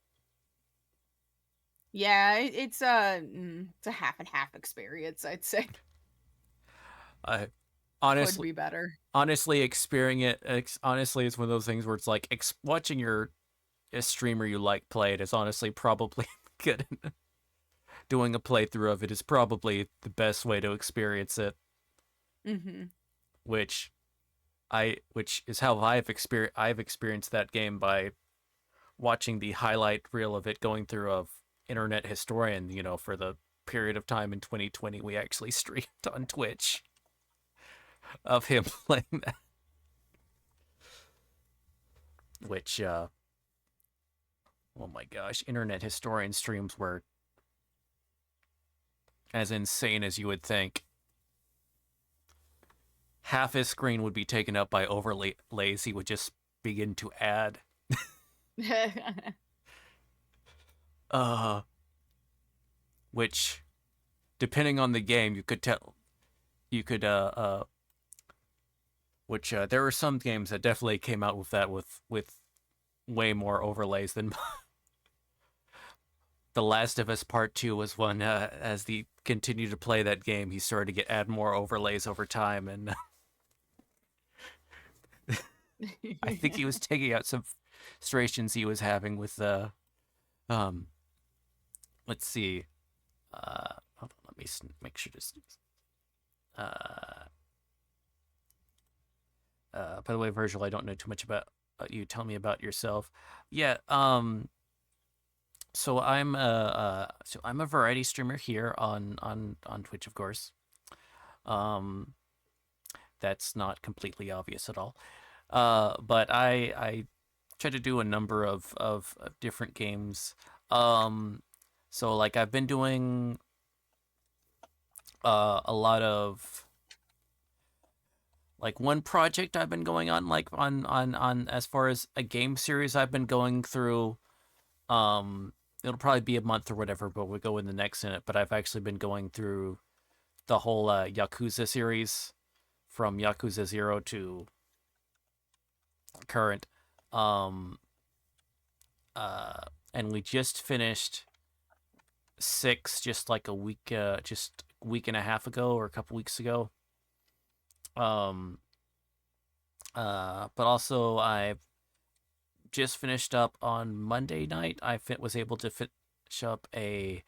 Yeah, it's a half and half experience, I'd say. I Could honestly be better. honestly experiencing it honestly it's one of those things where it's like watching your a streamer you like play it is honestly probably good. Doing a playthrough of it is probably the best way to experience it, Hmm. which which is how I've experienced that game by watching the highlight reel of it going through of Internet Historian, for the period of time in 2020 we actually streamed on Twitch of him playing that, which oh my gosh, Internet Historian streams were as insane as you would think. Half his screen would be taken up by overlays he would just begin to add. Uh, which, depending on the game, you could tell, you could, which, there were some games that definitely came out with that with way more overlays than The Last of Us Part 2 was one, as he continued to play that game, he started to add more overlays over time, and I think he was taking out some frustrations he was having with um, let's see, hold on, let me make sure this. Uh, by the way, Virgil, I don't know too much about you. Tell me about yourself. Yeah. So I'm a variety streamer here on Twitch, of course. Um, that's not completely obvious at all. But I try to do a number of different games. Um, so like I've been doing a lot of like one project I've been going on like on as far as a game series I've been going through Um, it'll probably be a month or whatever, but we'll go in the next in it. But I've actually been going through the whole Yakuza series from Yakuza 0 to current. Um, uh, and we just finished 6 just like just a week and a half ago or a couple weeks ago. Um, but also I just finished up on Monday night. Was able to finish up a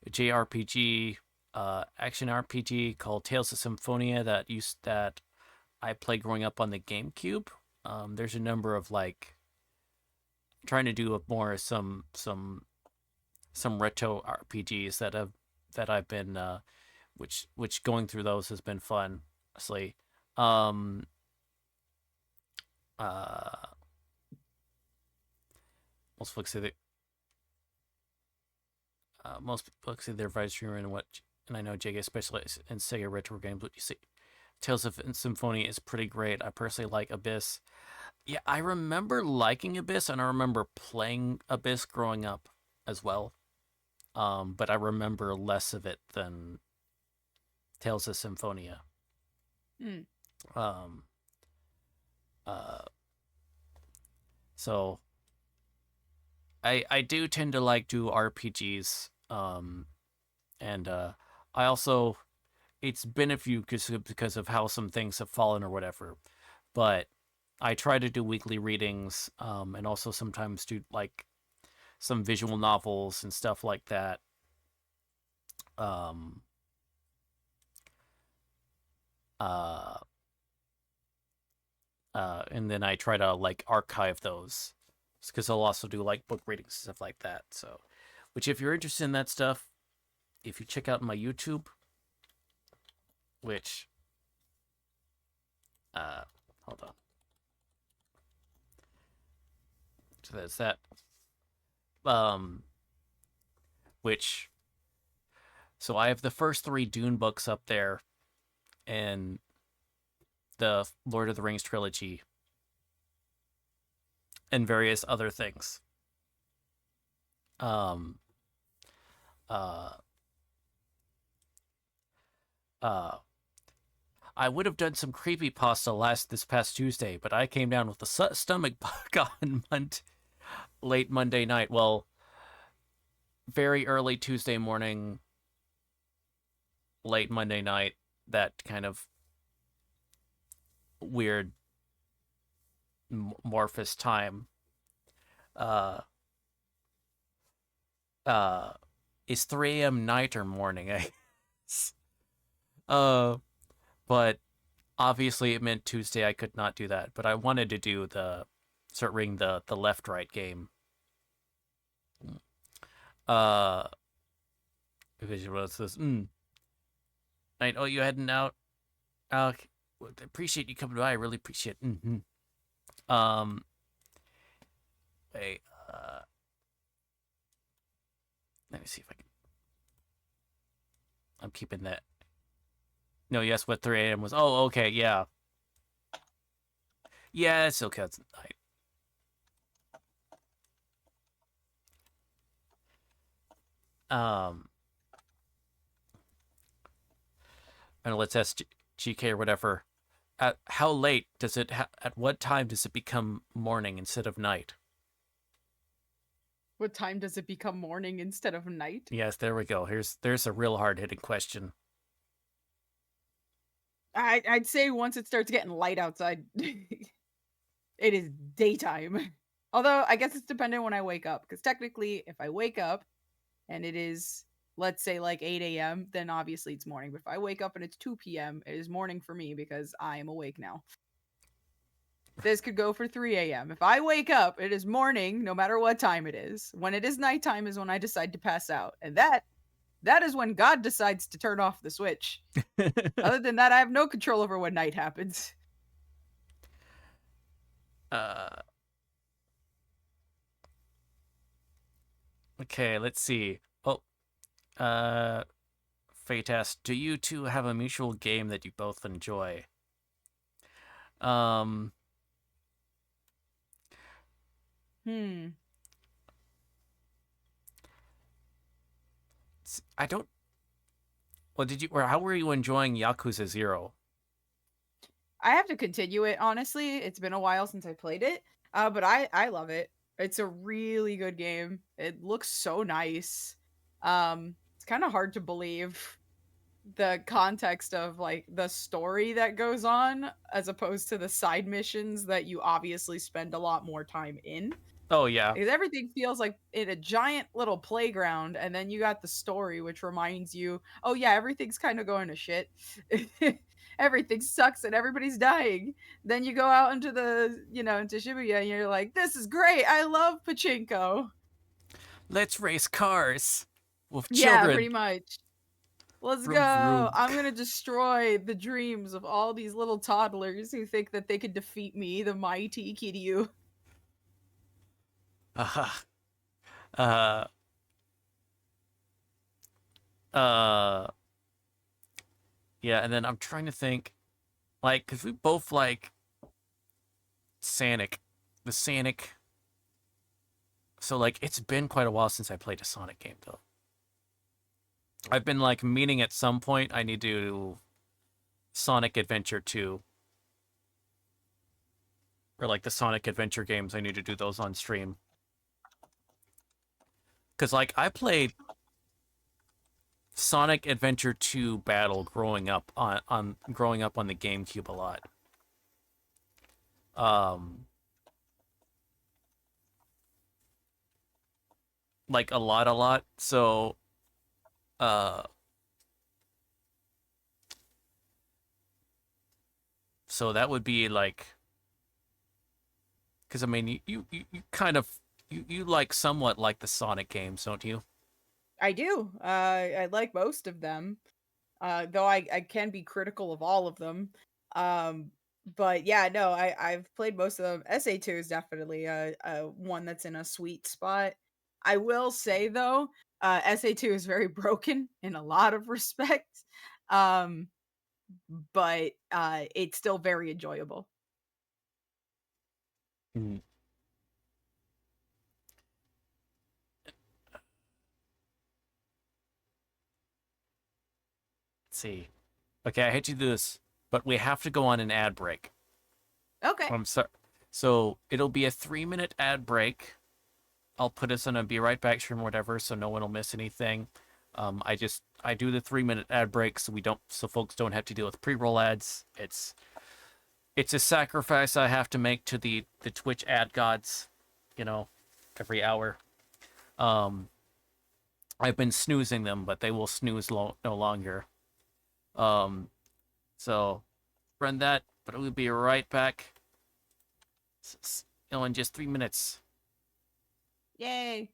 JRPG, action RPG called Tales of Symphonia that I played growing up on the GameCube. There's a number of like trying to do more some retro RPGs that I've been which going through those has been fun. Honestly, um, uh, most folks say that most folks say they're advice streamer and what, and I know JG specializes in Sega retro games. But you see, Tales of Symphonia is pretty great. I personally like Abyss. Yeah, I remember liking Abyss, and I remember playing Abyss growing up as well. But I remember less of it than Tales of Symphonia. Hmm. Um, uh, so I do tend to like do RPGs. And I also it's been a few because of how some things have fallen or whatever. But I try to do weekly readings, and also sometimes do like some visual novels and stuff like that. Um, uh, and then I try to like archive those because I'll also do like book readings and stuff like that. So, which if you're interested in that stuff, if you check out my YouTube, which uh, hold on, so that's that. Um, which so I have the first 3 Dune books up there, and the Lord of the Rings trilogy, and various other things. Um, uh, uh, I would have done some creepy pasta this past Tuesday, but I came down with a stomach bug on late Monday night. Well, very early Tuesday morning, late Monday night. That kind of weird morphous time. Uh, uh, is 3 a.m. night or morning? I guess. Uh, but obviously it meant Tuesday. I could not do that, but I wanted to do start reading the left right game. Uh, Visual says, I know you heading out. I appreciate you coming by. I really appreciate it. Um, wait, let me see if I can. I'm keeping that. No, yes, what 3 a.m. was. Oh, okay, yeah. Yeah, it's okay. It's night. Um, and let's ask GK or whatever. At how late does it? At what time does it become morning instead of night? What time does it become morning instead of night? Yes, there we go. There's a real hard hitting question. I'd say once it starts getting light outside, it is daytime. Although I guess it's dependent when I wake up, because technically, if I wake up and it is, let's say, like 8 a.m., then obviously it's morning. But if I wake up and it's 2 p.m., it is morning for me because I am awake now. This could go for 3 a.m. If I wake up, it is morning no matter what time it is. When it is nighttime is when I decide to pass out. And that is when God decides to turn off the switch. Other than that, I have no control over when night happens. uh, okay, let's see. Oh, uh, Fate asks, do you two have a mutual game that you both enjoy? Um, Hmm. I don't. Well, did you? Or how were you enjoying Yakuza Zero? I have to continue it, honestly. It's been a while since I played it. But I love it. It's a really good game. It looks so nice. It's kind of hard to believe the context of like the story that goes on as opposed to the side missions that you obviously spend a lot more time in. Oh yeah. Because everything feels like in a giant little playground, and then you got the story, which reminds you, oh yeah, everything's kind of going to shit. Everything sucks and everybody's dying. Then you go out into into Shibuya, and you're like, this is great. I love pachinko. Let's race cars with Yeah, children. pretty much. Let's Vroom go. vroom. I'm gonna destroy the dreams of all these little toddlers who think that they could defeat me, the mighty Kiryu. Uh, uh, uh, yeah, and then I'm trying to think, like, because we both like Sonic, the Sonic. So, like, it's been quite a while since I played a Sonic game, though. I've been, like, meaning at some point I need to do Sonic Adventure 2. Or, like, the Sonic Adventure games, I need to do those on stream. Because, like, I played Sonic Adventure 2 Battle growing up on growing up on the GameCube a lot. Um, like a lot. Uh, so that would be like, because I mean, you kind of you like somewhat like the Sonic games, don't you? I do. I like most of them. Though I can be critical of all of them. Um, but yeah, no, I've played most of them. SA2 is definitely a one that's in a sweet spot. I will say though, SA2 is very broken in a lot of respects. Um, but it's still very enjoyable. Mm. Let's see. Okay, I hate to do this, but we have to go on an ad break. Okay. I'm sorry. So it'll be a 3-minute ad break. I'll put us on a be right back stream or whatever, so no one will miss anything. I do the 3-minute ad break so folks don't have to deal with pre-roll ads. It's a sacrifice I have to make to the Twitch ad gods, you know, every hour. Um, I've been snoozing them, but they will snooze no longer. Um, so run that, but we'll be right back. In just 3 minutes. Yay.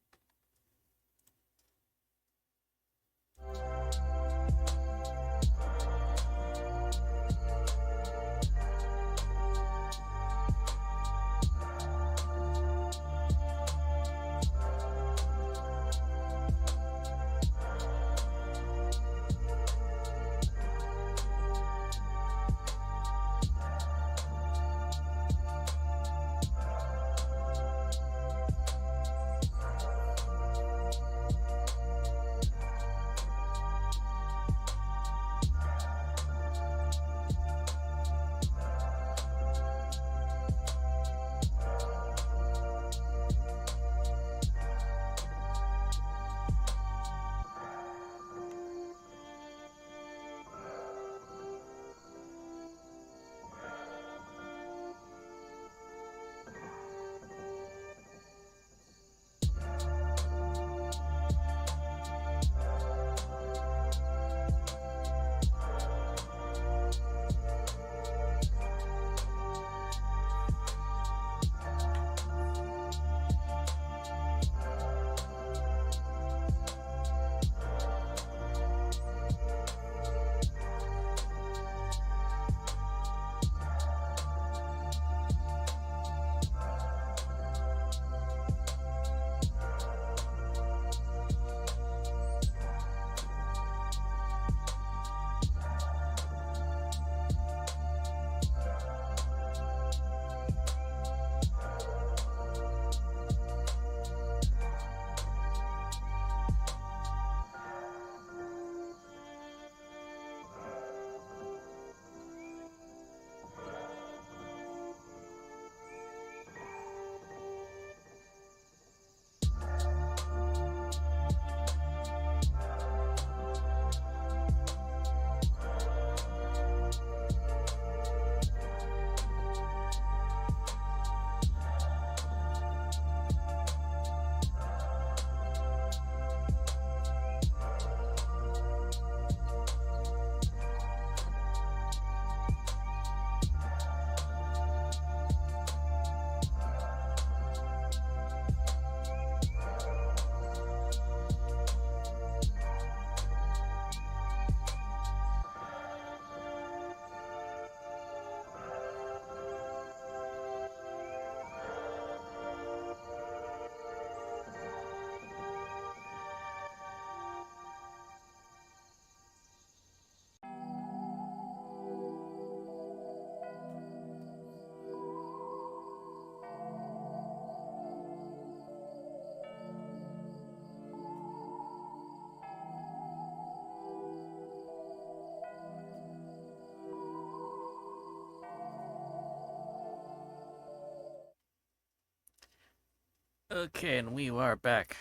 Okay, and we are back.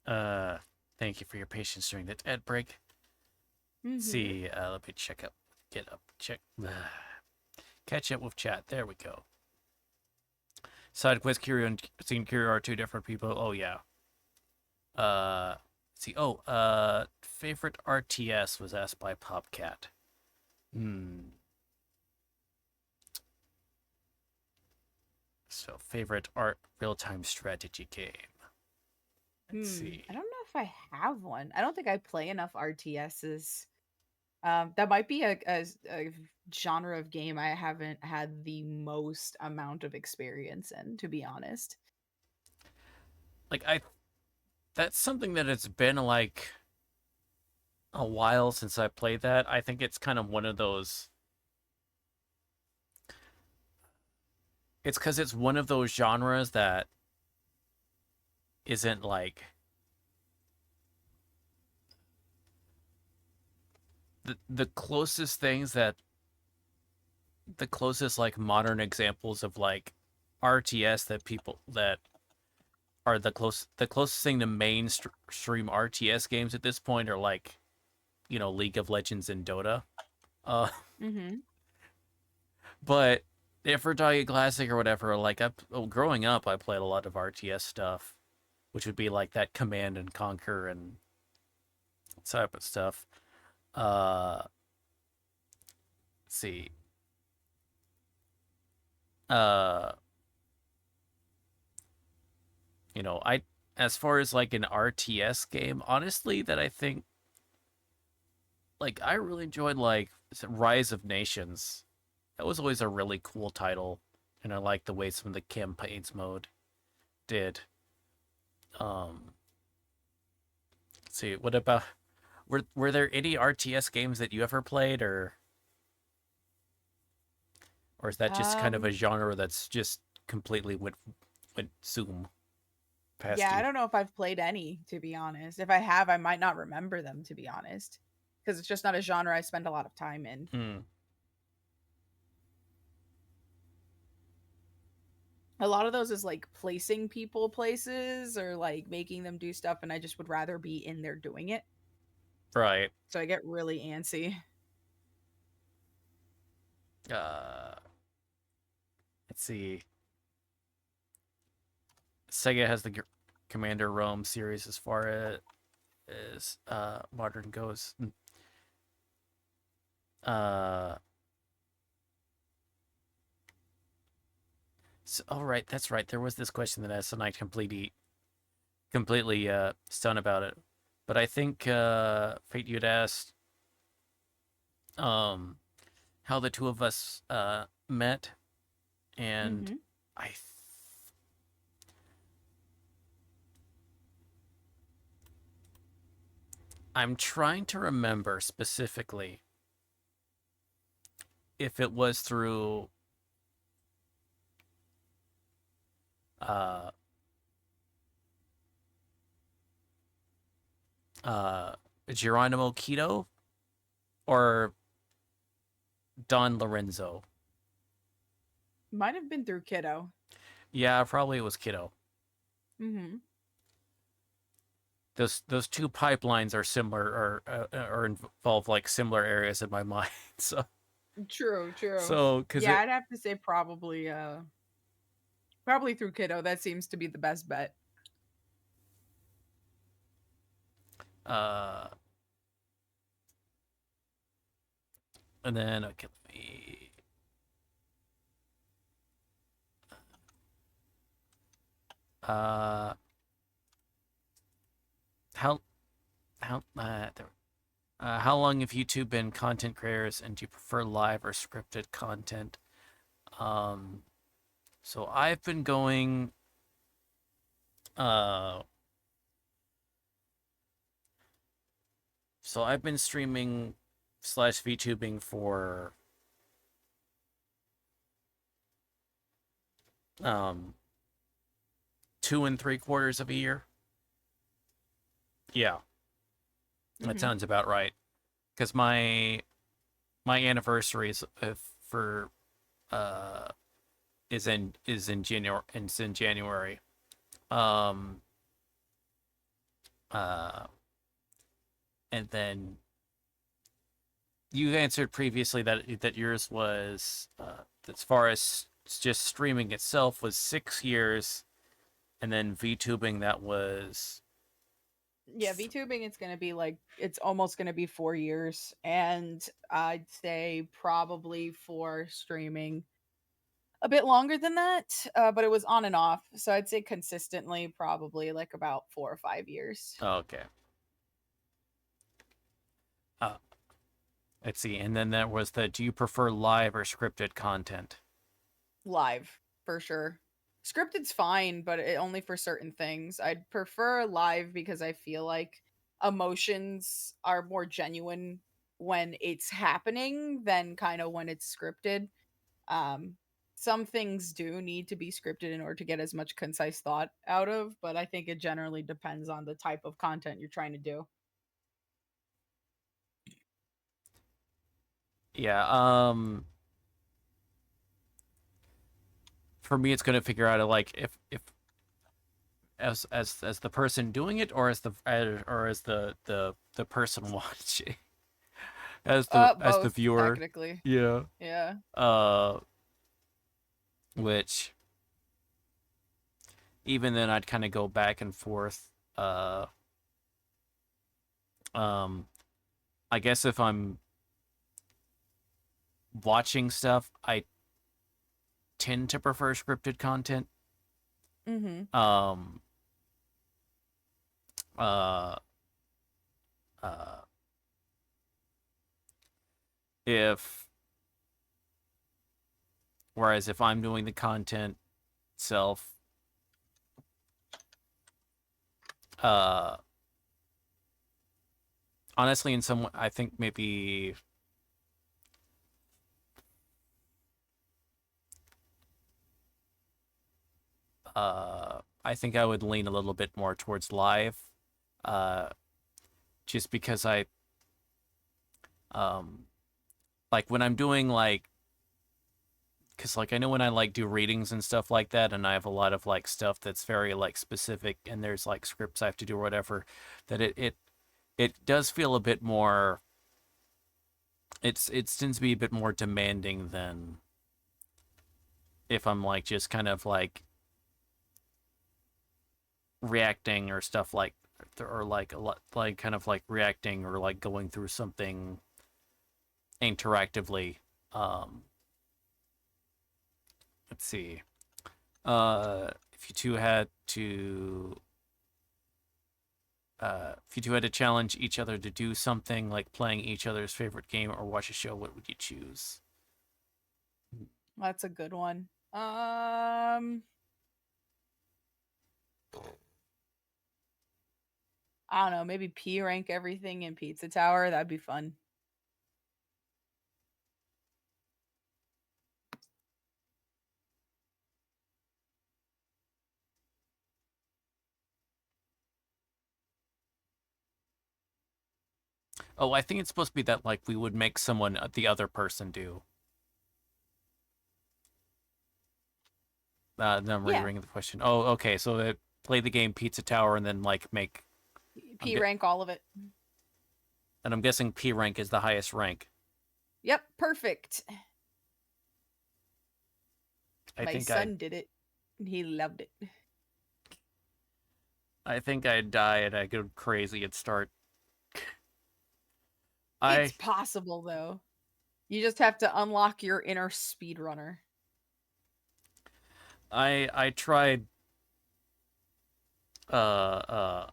Uh, Thank you for your patience during the ad break. Mm-hmm. See, let me get up, check, catch up with chat. There we go. Side quest Curio and Scene Curio are two different people. Oh yeah. See. Oh, favorite RTS was asked by Popcat. Hmm. So favorite art real time strategy game. Let's I see. don't know if I have one. I don't think I play enough RTSs. That might be a genre of game I haven't had the most amount of experience in, to be honest. Like I, that's something that it's been like a while since I played that. I think it's kind of one of those. It's because it's one of those genres that isn't like the closest things that the closest like modern examples of like RTS that people that are the closest thing to mainstream RTS games at this point are like League of Legends and Dota. Uh, Mm-hmm. but if we're talking classic or whatever, like growing up, I played a lot of RTS stuff, which would be like that Command and Conquer and type of stuff. Let's see. Uh, I as far as like an RTS game, honestly, that I think like I really enjoyed like Rise of Nations. That was always a really cool title, and I like the way some of the campaigns mode did. Um, let's see, what about were there any RTS games that you ever played, or is that just kind of a Um, genre that's just completely went zoom past yeah, I you? don't know if I've played any, to be honest. If I have, I might not remember them, to be honest, because it's just not a genre I spend a lot of time in. Hmm. A lot of those is like placing people places or like making them do stuff, and I just would rather be in there doing it. Right. So I get really antsy. Uh, let's see. Sega has the Commander Rome series as far as modern goes. Uh, so, all right, that's right. There was this question that asked, and I completely stunned about it. But I think Fate, you'd asked um how the two of us met, and Mm-hmm. I I'm trying to remember specifically if it was through uh uh Geronimo Quito or Don Lorenzo. Might have been through Kiddo. Yeah, probably it was Quito. Mm-hmm. Those two pipelines are similar or involve like similar areas in my mind. So True, true. because Yeah, it I'd have to say probably through Kiddo. That seems to be the best bet. uh and then okay, let me uh how how long have you two been content creators, and do you prefer live or scripted content? Um, so I've been going. Uh, so I've been streaming slash VTubing for um 2 and 3/4 of a year. Yeah, that Mm-hmm. sounds about right. Because my anniversary for uh is in January. It's in January. Um, uh, and then you answered previously that yours was as far as just streaming itself was 6 years, and then VTubing that was Yeah, VTubing it's going to be like it's almost going to be 4 years, and I'd say probably for streaming a bit longer than that, but it was on and off. So I'd say consistently probably like about 4 or 5 years. okay. Uh, let's see, and then that was the do you prefer live or scripted content? Live for sure. Scripted's fine, but only for certain things. I'd prefer live because I feel like emotions are more genuine when it's happening than kind of when it's scripted. Um, some things do need to be scripted in order to get as much concise thought out of, but I think it generally depends on the type of content you're trying to do. Yeah. For me, it's gonna figure out like if as the person doing it or as the person watching as the Both viewer. technically. Yeah. Yeah. Uh, which even then I'd kind of go back and forth. Uh, um, I guess if I'm watching stuff, I tend to prefer scripted content. Mhm. Um, uh, uh, if whereas if I'm doing the content itself, uh, honestly, in some, I think maybe I think I would lean a little bit more towards live, uh, just because um, like when I'm doing like, because like I know when I like do readings and stuff like that, and I have a lot of like stuff that's very like specific, and there's like scripts I have to do or whatever, that it does feel a bit more. It tends to be a bit more demanding than if I'm like just kind of like reacting or stuff like or like a lot like kind of like reacting or like going through something interactively. um let's see, if you two had to if you two had to challenge each other to do something like playing each other's favorite game or watch a show, what would you choose? That's a good one. I don't know, maybe P rank everything in Pizza Tower. That'd be fun. Oh, I think it's supposed to be that like we would make someone the other person do. Then I'm Yeah. rereading the question. Oh, okay. So play the game Pizza Tower and then like make. I'm P get rank all of it. and I'm guessing P rank is the highest rank. Yep, perfect. I My think I son did it. He loved it. I think I'd die and I'd go crazy and start. It's I possible though. You just have to unlock your inner speedrunner. I tried uh uh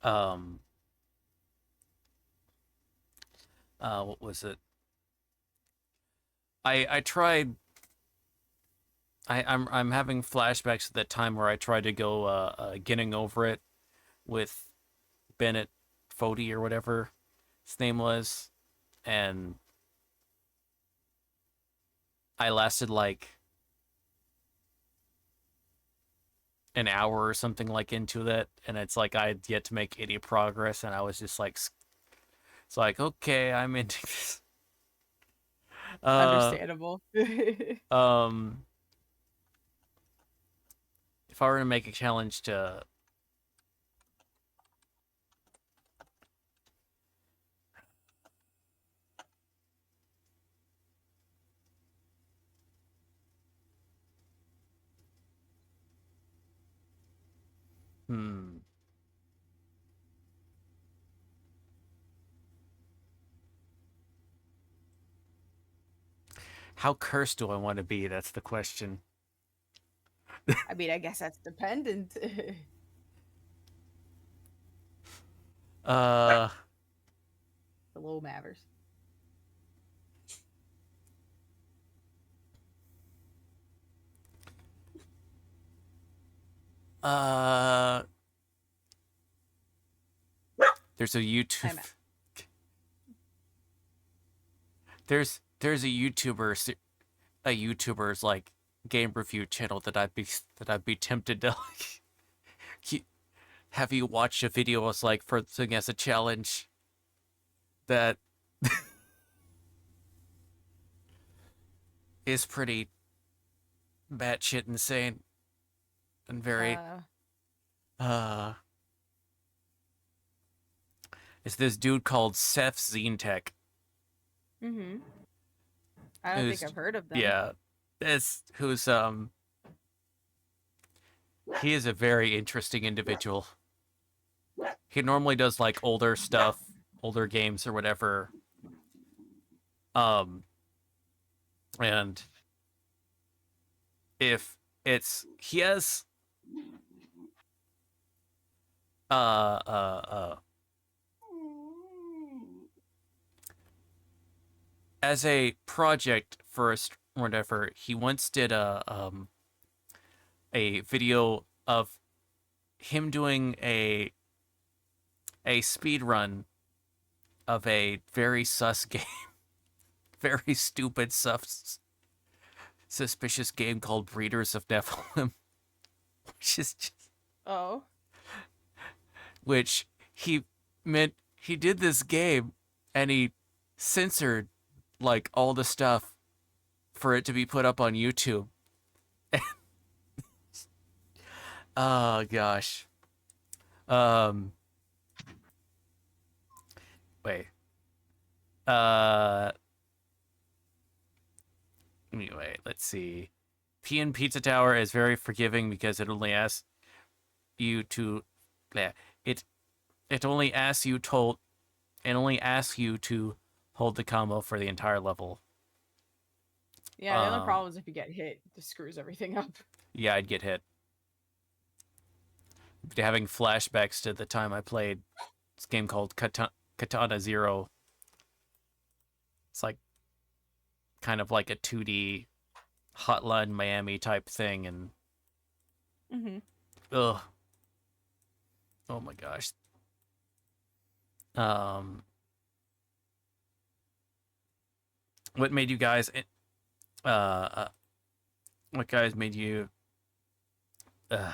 uh um what was it? I tried. I'm having flashbacks to that time where I tried to go getting over it with Bennett Fodi or whatever his name was, and I lasted like an hour or something like into that, and it's like I had yet to make any progress, and I was just like, it's like okay, I'm into this. Uh, Understandable. um, if I were to make a challenge to, hmm, how cursed do I want to be? That's the question. I mean, I guess that's dependent. Uh, The low Mavers. uh, there's a YouTube, I'm at. there's a YouTuber's like game review channel that I'd be tempted to like, have you watched a video as like for thing as a challenge that is pretty batshit insane and very Uh, uh it's this dude called Seth Zentech mm-hmm. I don't think who's I've heard of them. yeah this who's he is a very interesting individual. He normally does like older stuff, older games or whatever. Um and if it's he has uh uh uh as a project first whatever, he once did a video of him doing a speed run of a very sus game, very stupid suspicious game called Breeders of Nephilim, which is just, Oh. which he meant he did this game and he censored like all the stuff for it to be put up on YouTube. Oh gosh. Um wait. Uh anyway, let's see. P and Pizza Tower is very forgiving because it only asks you to yeah, it it only asks you to it only asks you to hold the combo for the entire level. Yeah, the only Um problem is if you get hit, it just screws everything up. yeah, I'd get hit. Having flashbacks to the time I played this game called Katana Zero. It's like kind of like a 2D Hotline Miami type thing and Mm-hmm. ugh. Oh my gosh. Um what made you guys uh what guys made you uh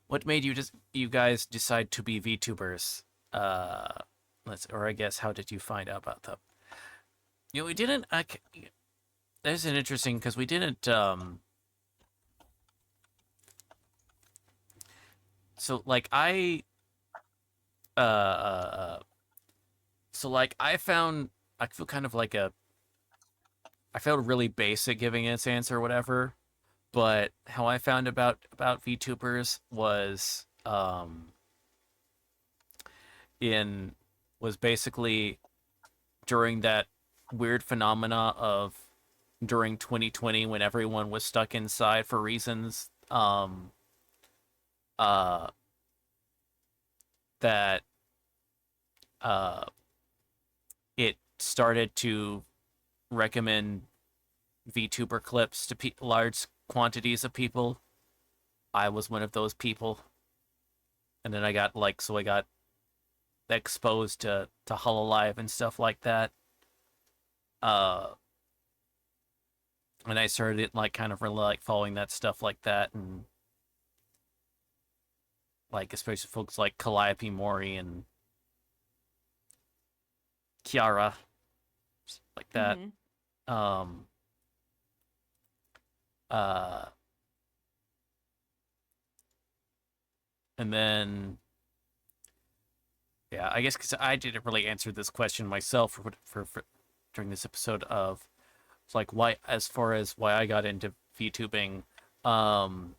what made you guys decide to be VTubers? Let's or I guess how did you find out about them? You know, we didn't. There's an interesting because we didn't. So like uh, uh, uh, so like I found I feel kind of like a I felt really basic giving this answer or whatever. But how I found about VTubers was in was basically during that weird phenomena of during 2020 when everyone was stuck inside for reasons uh that uh it started to recommend VTuber clips to large quantities of people. I was one of those people, and then I got like so I got exposed to Hololive and stuff like that. Uh, and I started like kind of really like following that stuff like that, and like especially folks like Calliope Mori and Kiara, like that. Mm-hmm. Um, uh, And then yeah, I guess because I didn't really answer this question myself for during this episode of like why, as far as why I got into VTubing, um,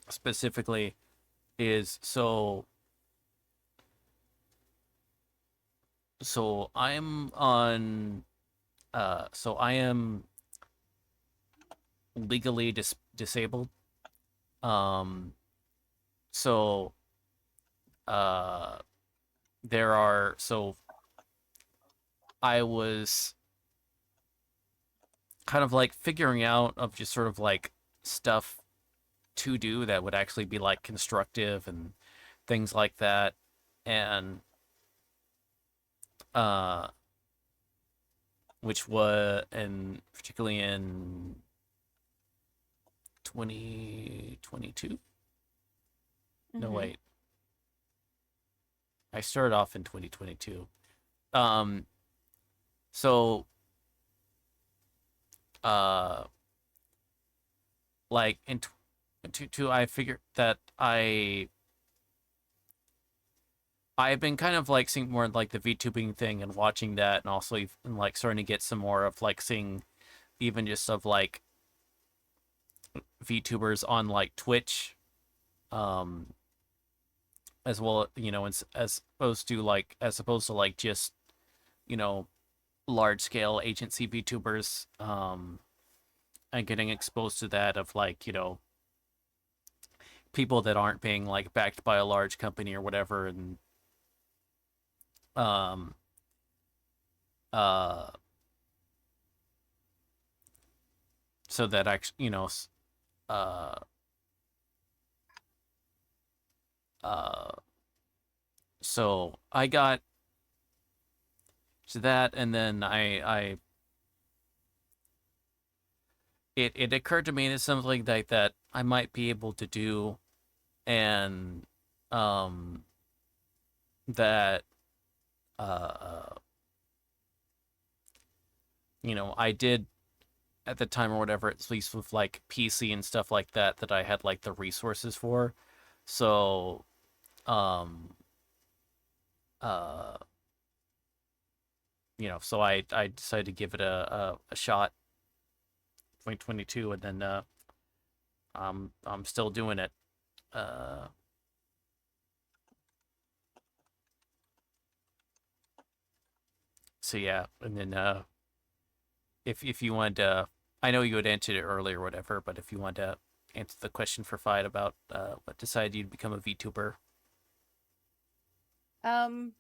specifically is so I'm on so I am legally disabled. Um, so uh, there are so I was kind of like figuring out of just sort of like stuff to do that would actually be like constructive and things like that, and uh, which was and particularly in 2022. No Mm-hmm. wait, I started off in 2022. Um, so uh, like in I figured that I've been kind of like seeing more like the VTubing thing and watching that, and also even like starting to get some more of like seeing even just of like VTubers on like Twitch, um, as well, as opposed to like just you know large scale agency VTubers, and getting exposed to that of like people that aren't being like backed by a large company or whatever, and um, uh, so that actually uh, uh, so I got to that, and then I it occurred to me that something that I might be able to do, and um that uh I did at the time or whatever, at least with like PC and stuff like that, that I had like the resources for. So um uh so I decided to give it a shot 2022, and then I'm still doing it. Uh so yeah, and then if you want to, I know you had answered it earlier or whatever, but if you want to answer the question for Fight about what decided you to become a VTuber. Um,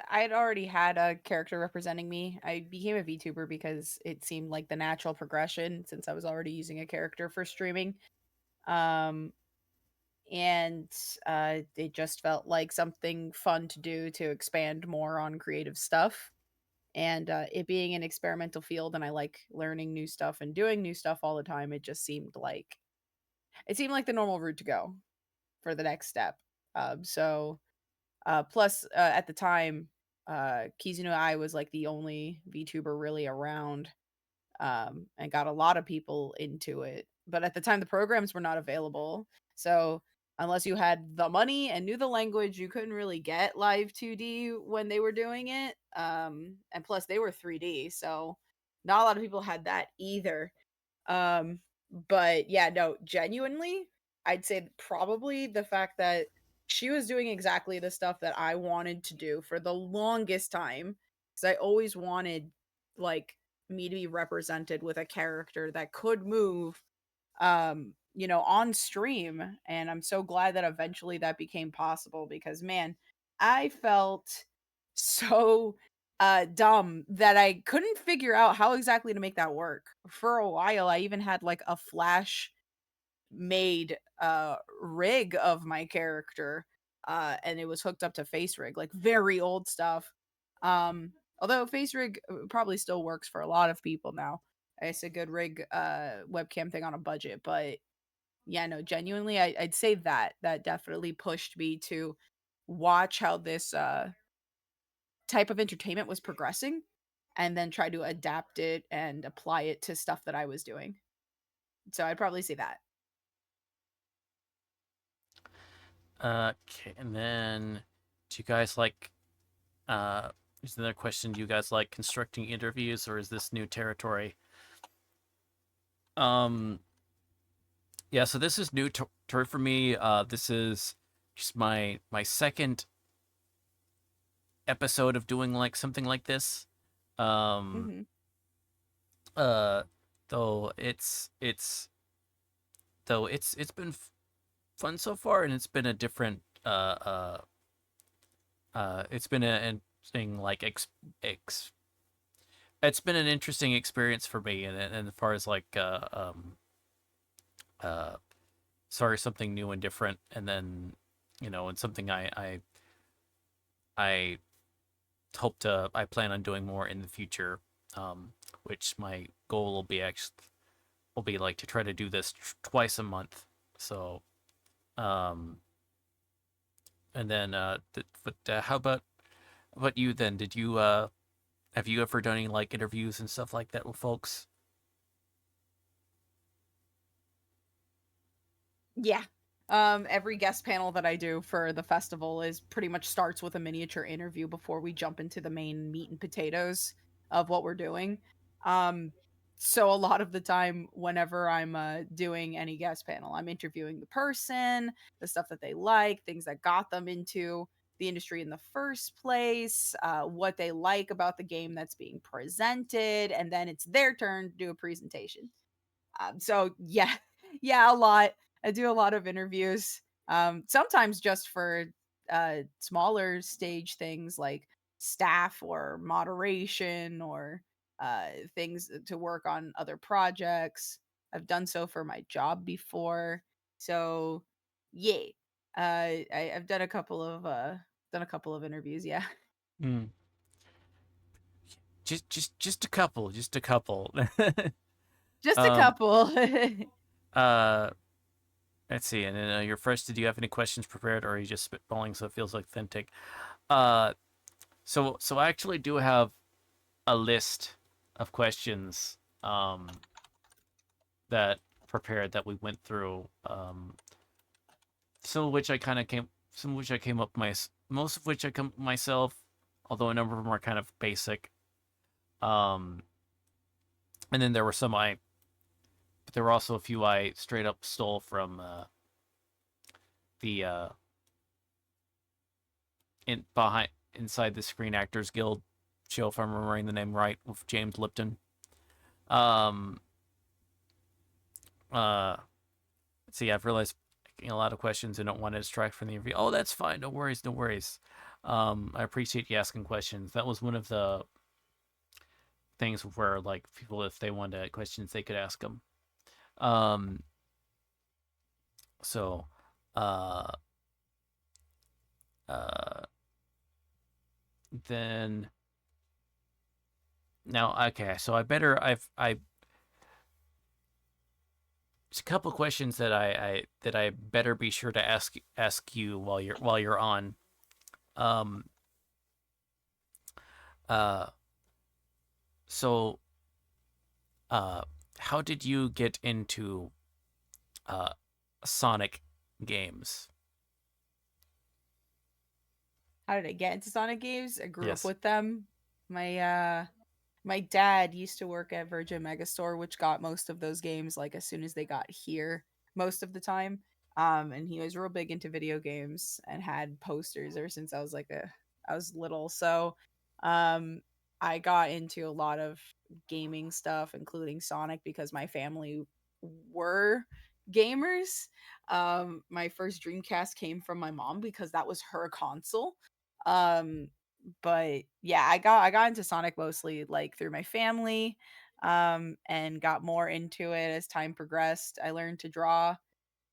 I had already had a character representing me. I became a VTuber because it seemed like the natural progression since I was already using a character for streaming. Um, and it just felt like something fun to do to expand more on creative stuff. And it being an experimental field, and I like learning new stuff and doing new stuff all the time, it seemed like the normal route to go for the next step. So plus, at the time, Kizuno I was like the only VTuber really around, and got a lot of people into it. But at the time, the programs were not available. So unless you had the money and knew the language, you couldn't really get live 2D when they were doing it. And plus, they were 3D. So not a lot of people had that either. Um, but yeah, no, genuinely, I'd say probably the fact that she was doing exactly the stuff that I wanted to do for the longest time. Because I always wanted like me to be represented with a character that could move on stream. And I'm so glad that eventually that became possible because man, I felt so dumb that I couldn't figure out how exactly to make that work. For a while I even had like a flash made rig of my character, and it was hooked up to face rig, like very old stuff. Although face rig probably still works for a lot of people now. It's a good rig webcam thing on a budget, but yeah, no, genuinely, I'd say that definitely pushed me to watch how this type of entertainment was progressing, and then try to adapt it and apply it to stuff that I was doing. So I'd probably say that. Okay, and then do you guys like here's another question. Do you guys like constructing interviews or is this new territory? Um yeah, so this is new territory for me. This is just my second episode of doing like something like this. Um Hmm. uh though it's been fun so far and it's been a different it's been an interesting like it's been an interesting experience for me and as far as like uh sorry something new and different and then and something I hope to I plan on doing more in the future, which my goal will be like to try to do this twice a month. So um and then but how about you then? Did you have you ever done any like interviews and stuff like that with folks? Yeah. Every guest panel that I do for the festival is pretty much starts with a miniature interview before we jump into the main meat and potatoes of what we're doing. Um, so a lot of the time, whenever I'm doing any guest panel, I'm interviewing the person, the stuff that they like, things that got them into the industry in the first place, what they like about the game that's being presented, and then it's their turn to do a presentation. So yeah, yeah, a lot. I do a lot of interviews. Sometimes just for smaller stage things like staff or moderation or things to work on other projects. I've done so for my job before. So yeah, I've done a couple of interviews. Yeah, Mm. Just a couple, just a couple. just a um couple. uh let's see. And then your first, did you have any questions prepared or are you just spitballing so it feels authentic? Uh so I actually do have a list of questions that prepared that we went through. Some of which I came up most of which I come up myself, although a number of them are kind of basic. Um, and then there were but there were also a few I straight up stole from the inside the Screen Actors Guild show, if I'm remembering the name right, with James Lipton. Um, uh, let's see, I've realized a lot of questions and don't want to distract from the interview. Oh, that's fine. No worries. No worries. I appreciate you asking questions. That was one of the things where like people, if they wanted questions, they could ask them. Um, so, uh, uh, then now, okay. So I better, I, It's a couple questions that I better be sure to ask you while you're on. Um, uh, so, uh, how did you get into uh Sonic games? How did I get into Sonic games? I grew up Yes. with them. My my dad used to work at Virgin Megastore, which got most of those games like as soon as they got here, most of the time. And he was real big into video games and had posters ever since I was little. So, um, I got into a lot of gaming stuff, including Sonic, because my family were gamers. My first Dreamcast came from my mom because that was her console. Um, but yeah, I got into Sonic mostly like through my family, and got more into it as time progressed. I learned to draw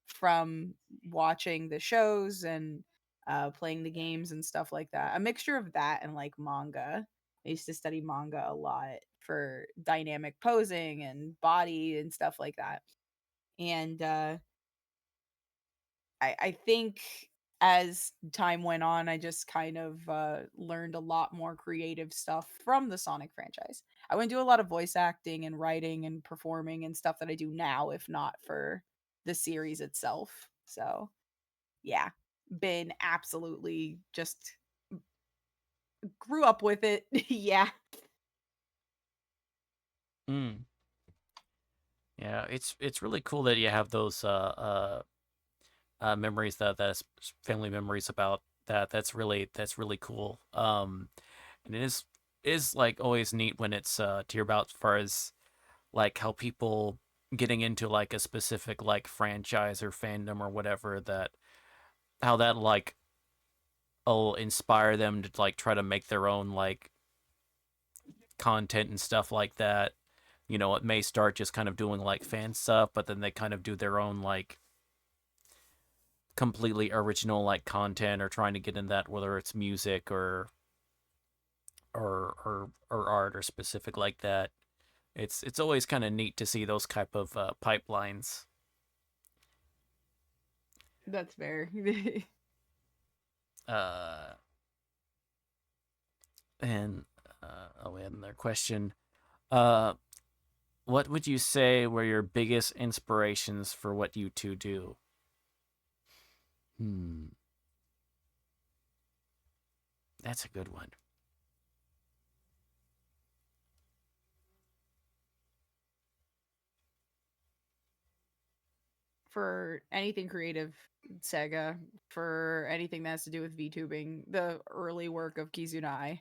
from watching the shows and playing the games and stuff like that. A mixture of that and like manga. I used to study manga a lot for dynamic posing and body and stuff like that. And I think as time went on, I just kind of learned a lot more creative stuff from the Sonic franchise. I wouldn't do a lot of voice acting and writing and performing and stuff that I do now if not for the series itself. So, yeah. been absolutely just grew up with it. Yeah. Mm. Yeah, it's really cool that you have those memories that's family memories about that. That's really cool. And it is like always neat when it's to hear about as far as like how people getting into like a specific like franchise or fandom or whatever that how that like will inspire them to like try to make their own like content and stuff like that. It may start just kind of doing like fan stuff, but then they kind of do their own like completely original like content or trying to get in that, whether it's music or art or specific like that. It's always kind of neat to see those type of pipelines. That's fair. Uh, and we had another question. Uh, what would you say were your biggest inspirations for what you two do? Hmm, that's a good one. For anything creative, Sega. For anything that has to do with VTubing, the early work of Kizunai.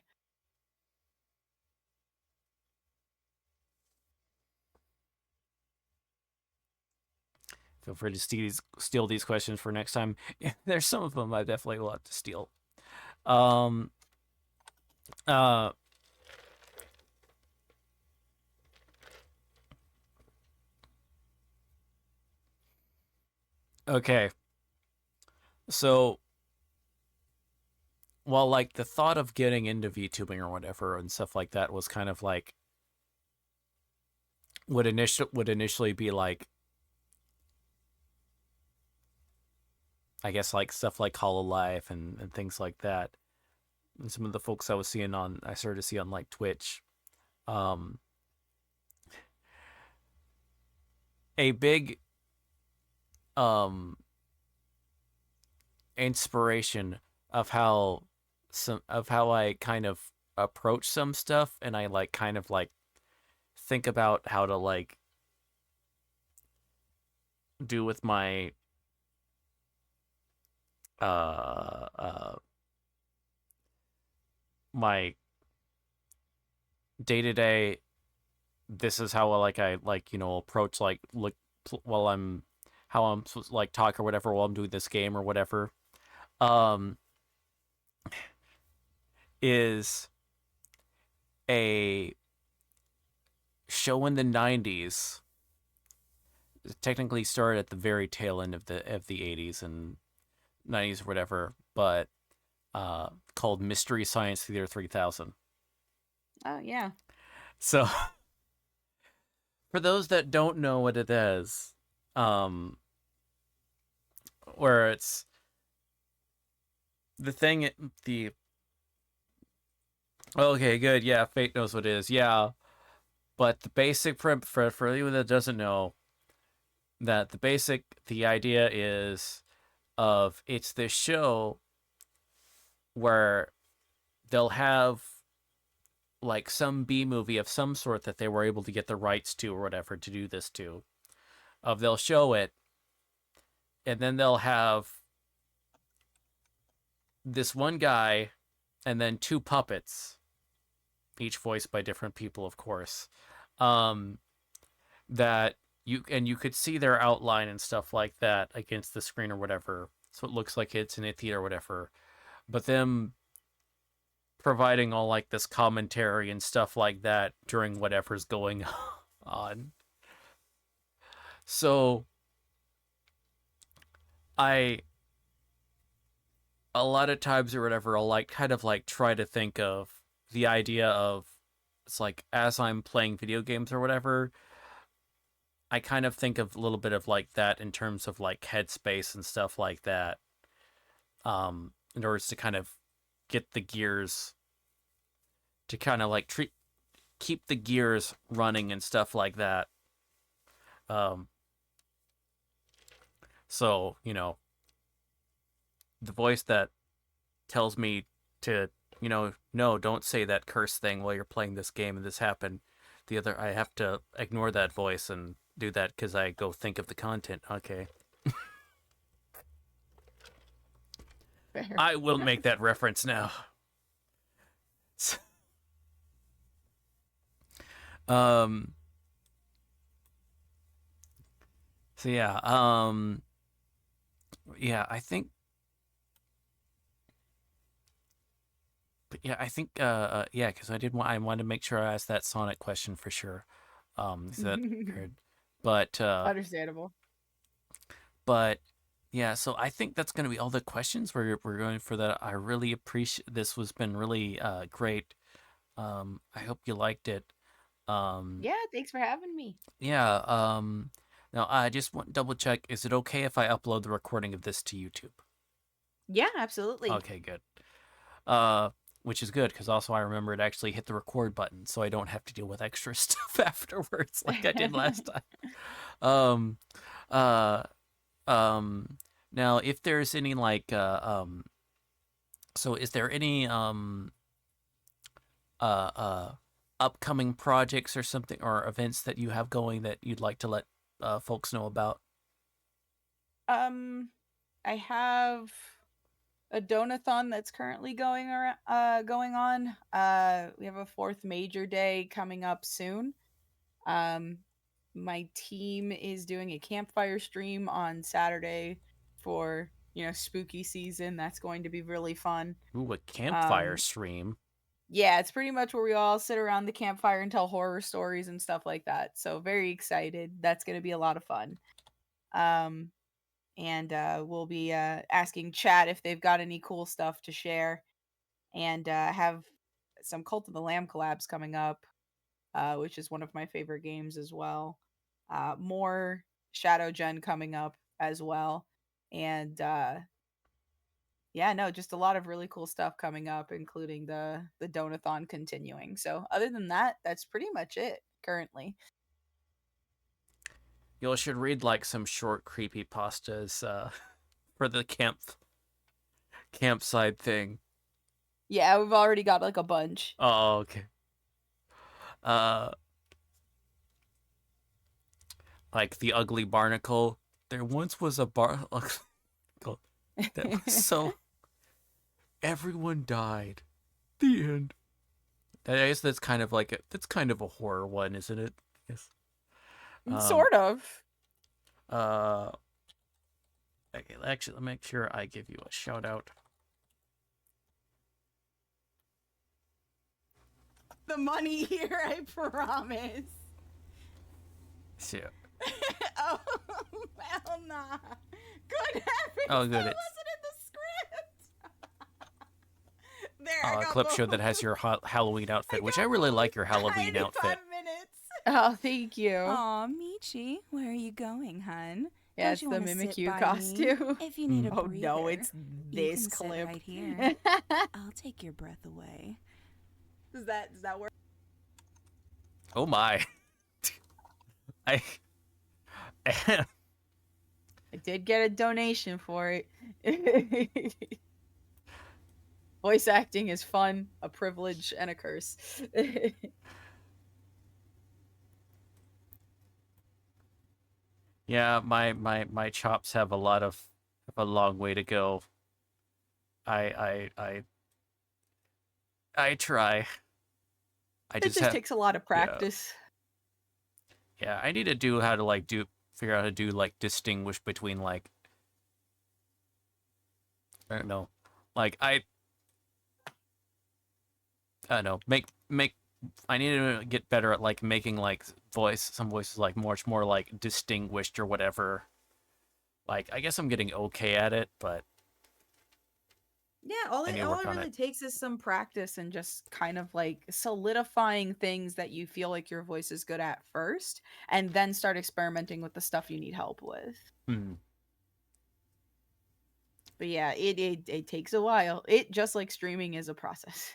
Feel free to steal these questions for next time. There's some of them I definitely will have to steal. Um. Uh. Okay. So, while like the thought of getting into VTubing or whatever and stuff like that was kind of like would initially be like, I guess, like stuff like Hollow Life and things like that. And some of the folks I started to see on like Twitch. Um, a big um inspiration of how I kind of approach some stuff, and I like kind of like think about how to like do with uh uh my day to day. This is how I like approach like look while I'm how I'm supposed to like talk or whatever while I'm doing this game or whatever. Um, is a show in the '90s. It technically started at the very tail end of the '80s and '90s or whatever, but called Mystery Science Theater 3000. Oh yeah. So for those that don't know what it is, um, where it's the thing the okay, good, yeah, Fate knows what it is, yeah, but the basic for anyone that doesn't know, that the idea is of it's this show where they'll have like some B movie of some sort that they were able to get the rights to or whatever to do this to. Of they'll show it, and then they'll have this one guy and then two puppets, each voiced by different people, of course. Um, that you could see their outline and stuff like that against the screen or whatever. So it looks like it's in a theater or whatever. But them providing all like this commentary and stuff like that during whatever's going on. So I a lot of times or whatever I'll like kind of like try to think of the idea of it's like as I'm playing video games or whatever, I kind of think of a little bit of like that in terms of like headspace and stuff like that. In order to kind of get the gears to kind of like keep the gears running and stuff like that. Um, so the voice that tells me to, no, don't say that curse thing while you're playing this game and this happened. The other, I have to ignore that voice and do that because I go think of the content. Okay. Fair. I will make that reference now. um, so yeah, I think, but yeah, I think, yeah, because I wanted to make sure I asked that Sonic question for sure. Is that occurred? But, Understandable. but yeah, so I think that's going to be all the questions we're going for that. I really appreciate this. Was been really great. I hope you liked it. Um, Yeah, thanks for having me. yeah. Now I just want to double check. Is it okay if I upload the recording of this to YouTube? Yeah, absolutely. Okay, good. Uh, which is good because also I remember to actually hit the record button, so I don't have to deal with extra stuff afterwards like I did last time. Um, uh, um. Now, if there's any like so is there any uh uh upcoming projects or something or events that you have going that you'd like to let folks know about? um, I have a donathon that's currently going on. We have a fourth major day coming up soon. Um, my team is doing a campfire stream on Saturday for, spooky season. That's going to be really fun. Ooh, a campfire Um, stream. yeah, it's pretty much where we all sit around the campfire and tell horror stories and stuff like that. So very excited. That's going to be a lot of fun. Um, and we'll be asking chat if they've got any cool stuff to share, and have some Cult of the Lamb collabs coming up, which is one of my favorite games as well. More Shadow Gen coming up as well, and yeah, no, just a lot of really cool stuff coming up, including the Donathon continuing. So other than that, that's pretty much it currently. You should read like some short creepy pastas for the campsite thing. Yeah, we've already got like a bunch. Oh, okay. Uh, like the ugly barnacle. There once was a barnacle that was so everyone died. The end. I guess that's kind of like that's kind of a horror one, isn't it? Yes. Um. Sort of. Uh. Okay. Actually, let me make sure I give you a shout out. The money here, I promise. So, Oh, hell nah. Good heavens, oh, that good. It's wasn't in the script. There, I a got clip show that both. has your Halloween I outfit, which I got really both. like your Halloween 95 outfit. minutes. Oh, thank you. Aw, Michi, where are you going, hun? Yeah, Don't it's you the want to sit Mimikyu by costume. me if you need a Oh breather? no, it's You this can sit clip. right here. I'll take your breath away. does that work? Oh my! I I did get a donation for it. Voice acting is fun, a privilege, and a curse. yeah, my chops have a long way to go. I I try. I It just just have takes a lot of yeah practice. yeah. I need to do how to like do figure out how to do like distinguish between like I don't know, like I don't know make I need to get better at like making like some voices like much more like distinguished or whatever. Like I guess I'm getting okay at it, but Yeah, all I it need to all work it on really it. takes is some practice and just kind of like solidifying things that you feel like your voice is good at first, and then start experimenting with the stuff you need help with. Hmm. But yeah, it takes a while. It just like streaming is a process.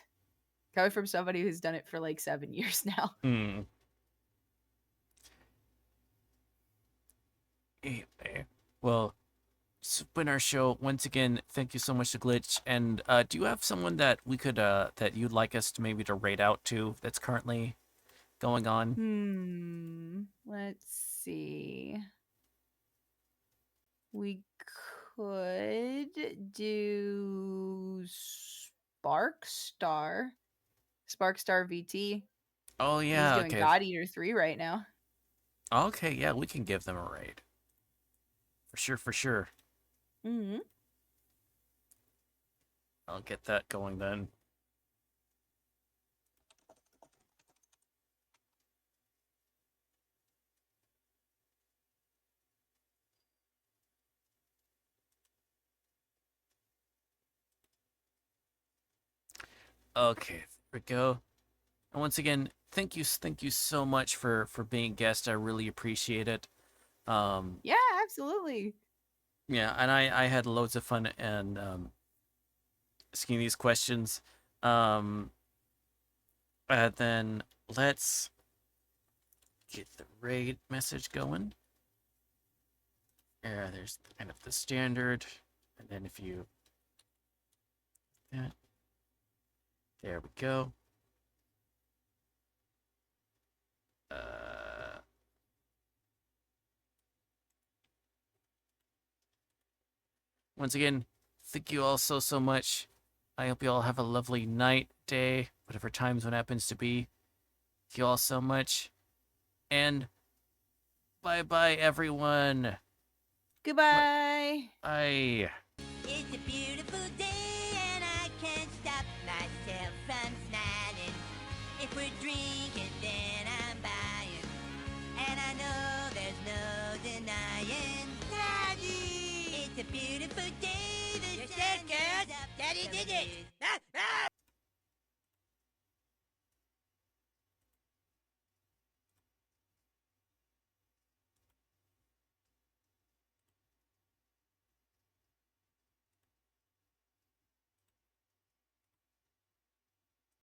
Coming from somebody who's done it for like 7 years now. Hmm. Eh, eh. Well, it's been our show once again. Thank you so much to Glitch. And do you have someone that we could that you'd like us to maybe to rate out to that's currently going on? Let's see. We could do Sparkstar VT. Oh He's yeah, doing okay. God Eater 3 right now. Okay, yeah, we can give them a rate. For sure, for sure. Mm-hmm. I'll get that going then. Okay, there we go. And once again, thank you so much for being a guest. I really appreciate it. Um, Yeah, absolutely. yeah, and I had loads of fun and asking these questions. Um, then let's get the raid message going. There's kind of the standard, and then if you that, there we go. Once again, thank you all so much. I hope you all have a lovely night, day, whatever time zone happens to be. Thank you all so much. And bye bye, everyone. Goodbye. Bye. It's a beautiful day and I can't stop myself from smiling. If we're drinking, then I'm buying. And I know there's no denying. Daddy! It's a beautiful day. The sun is up. Daddy did it!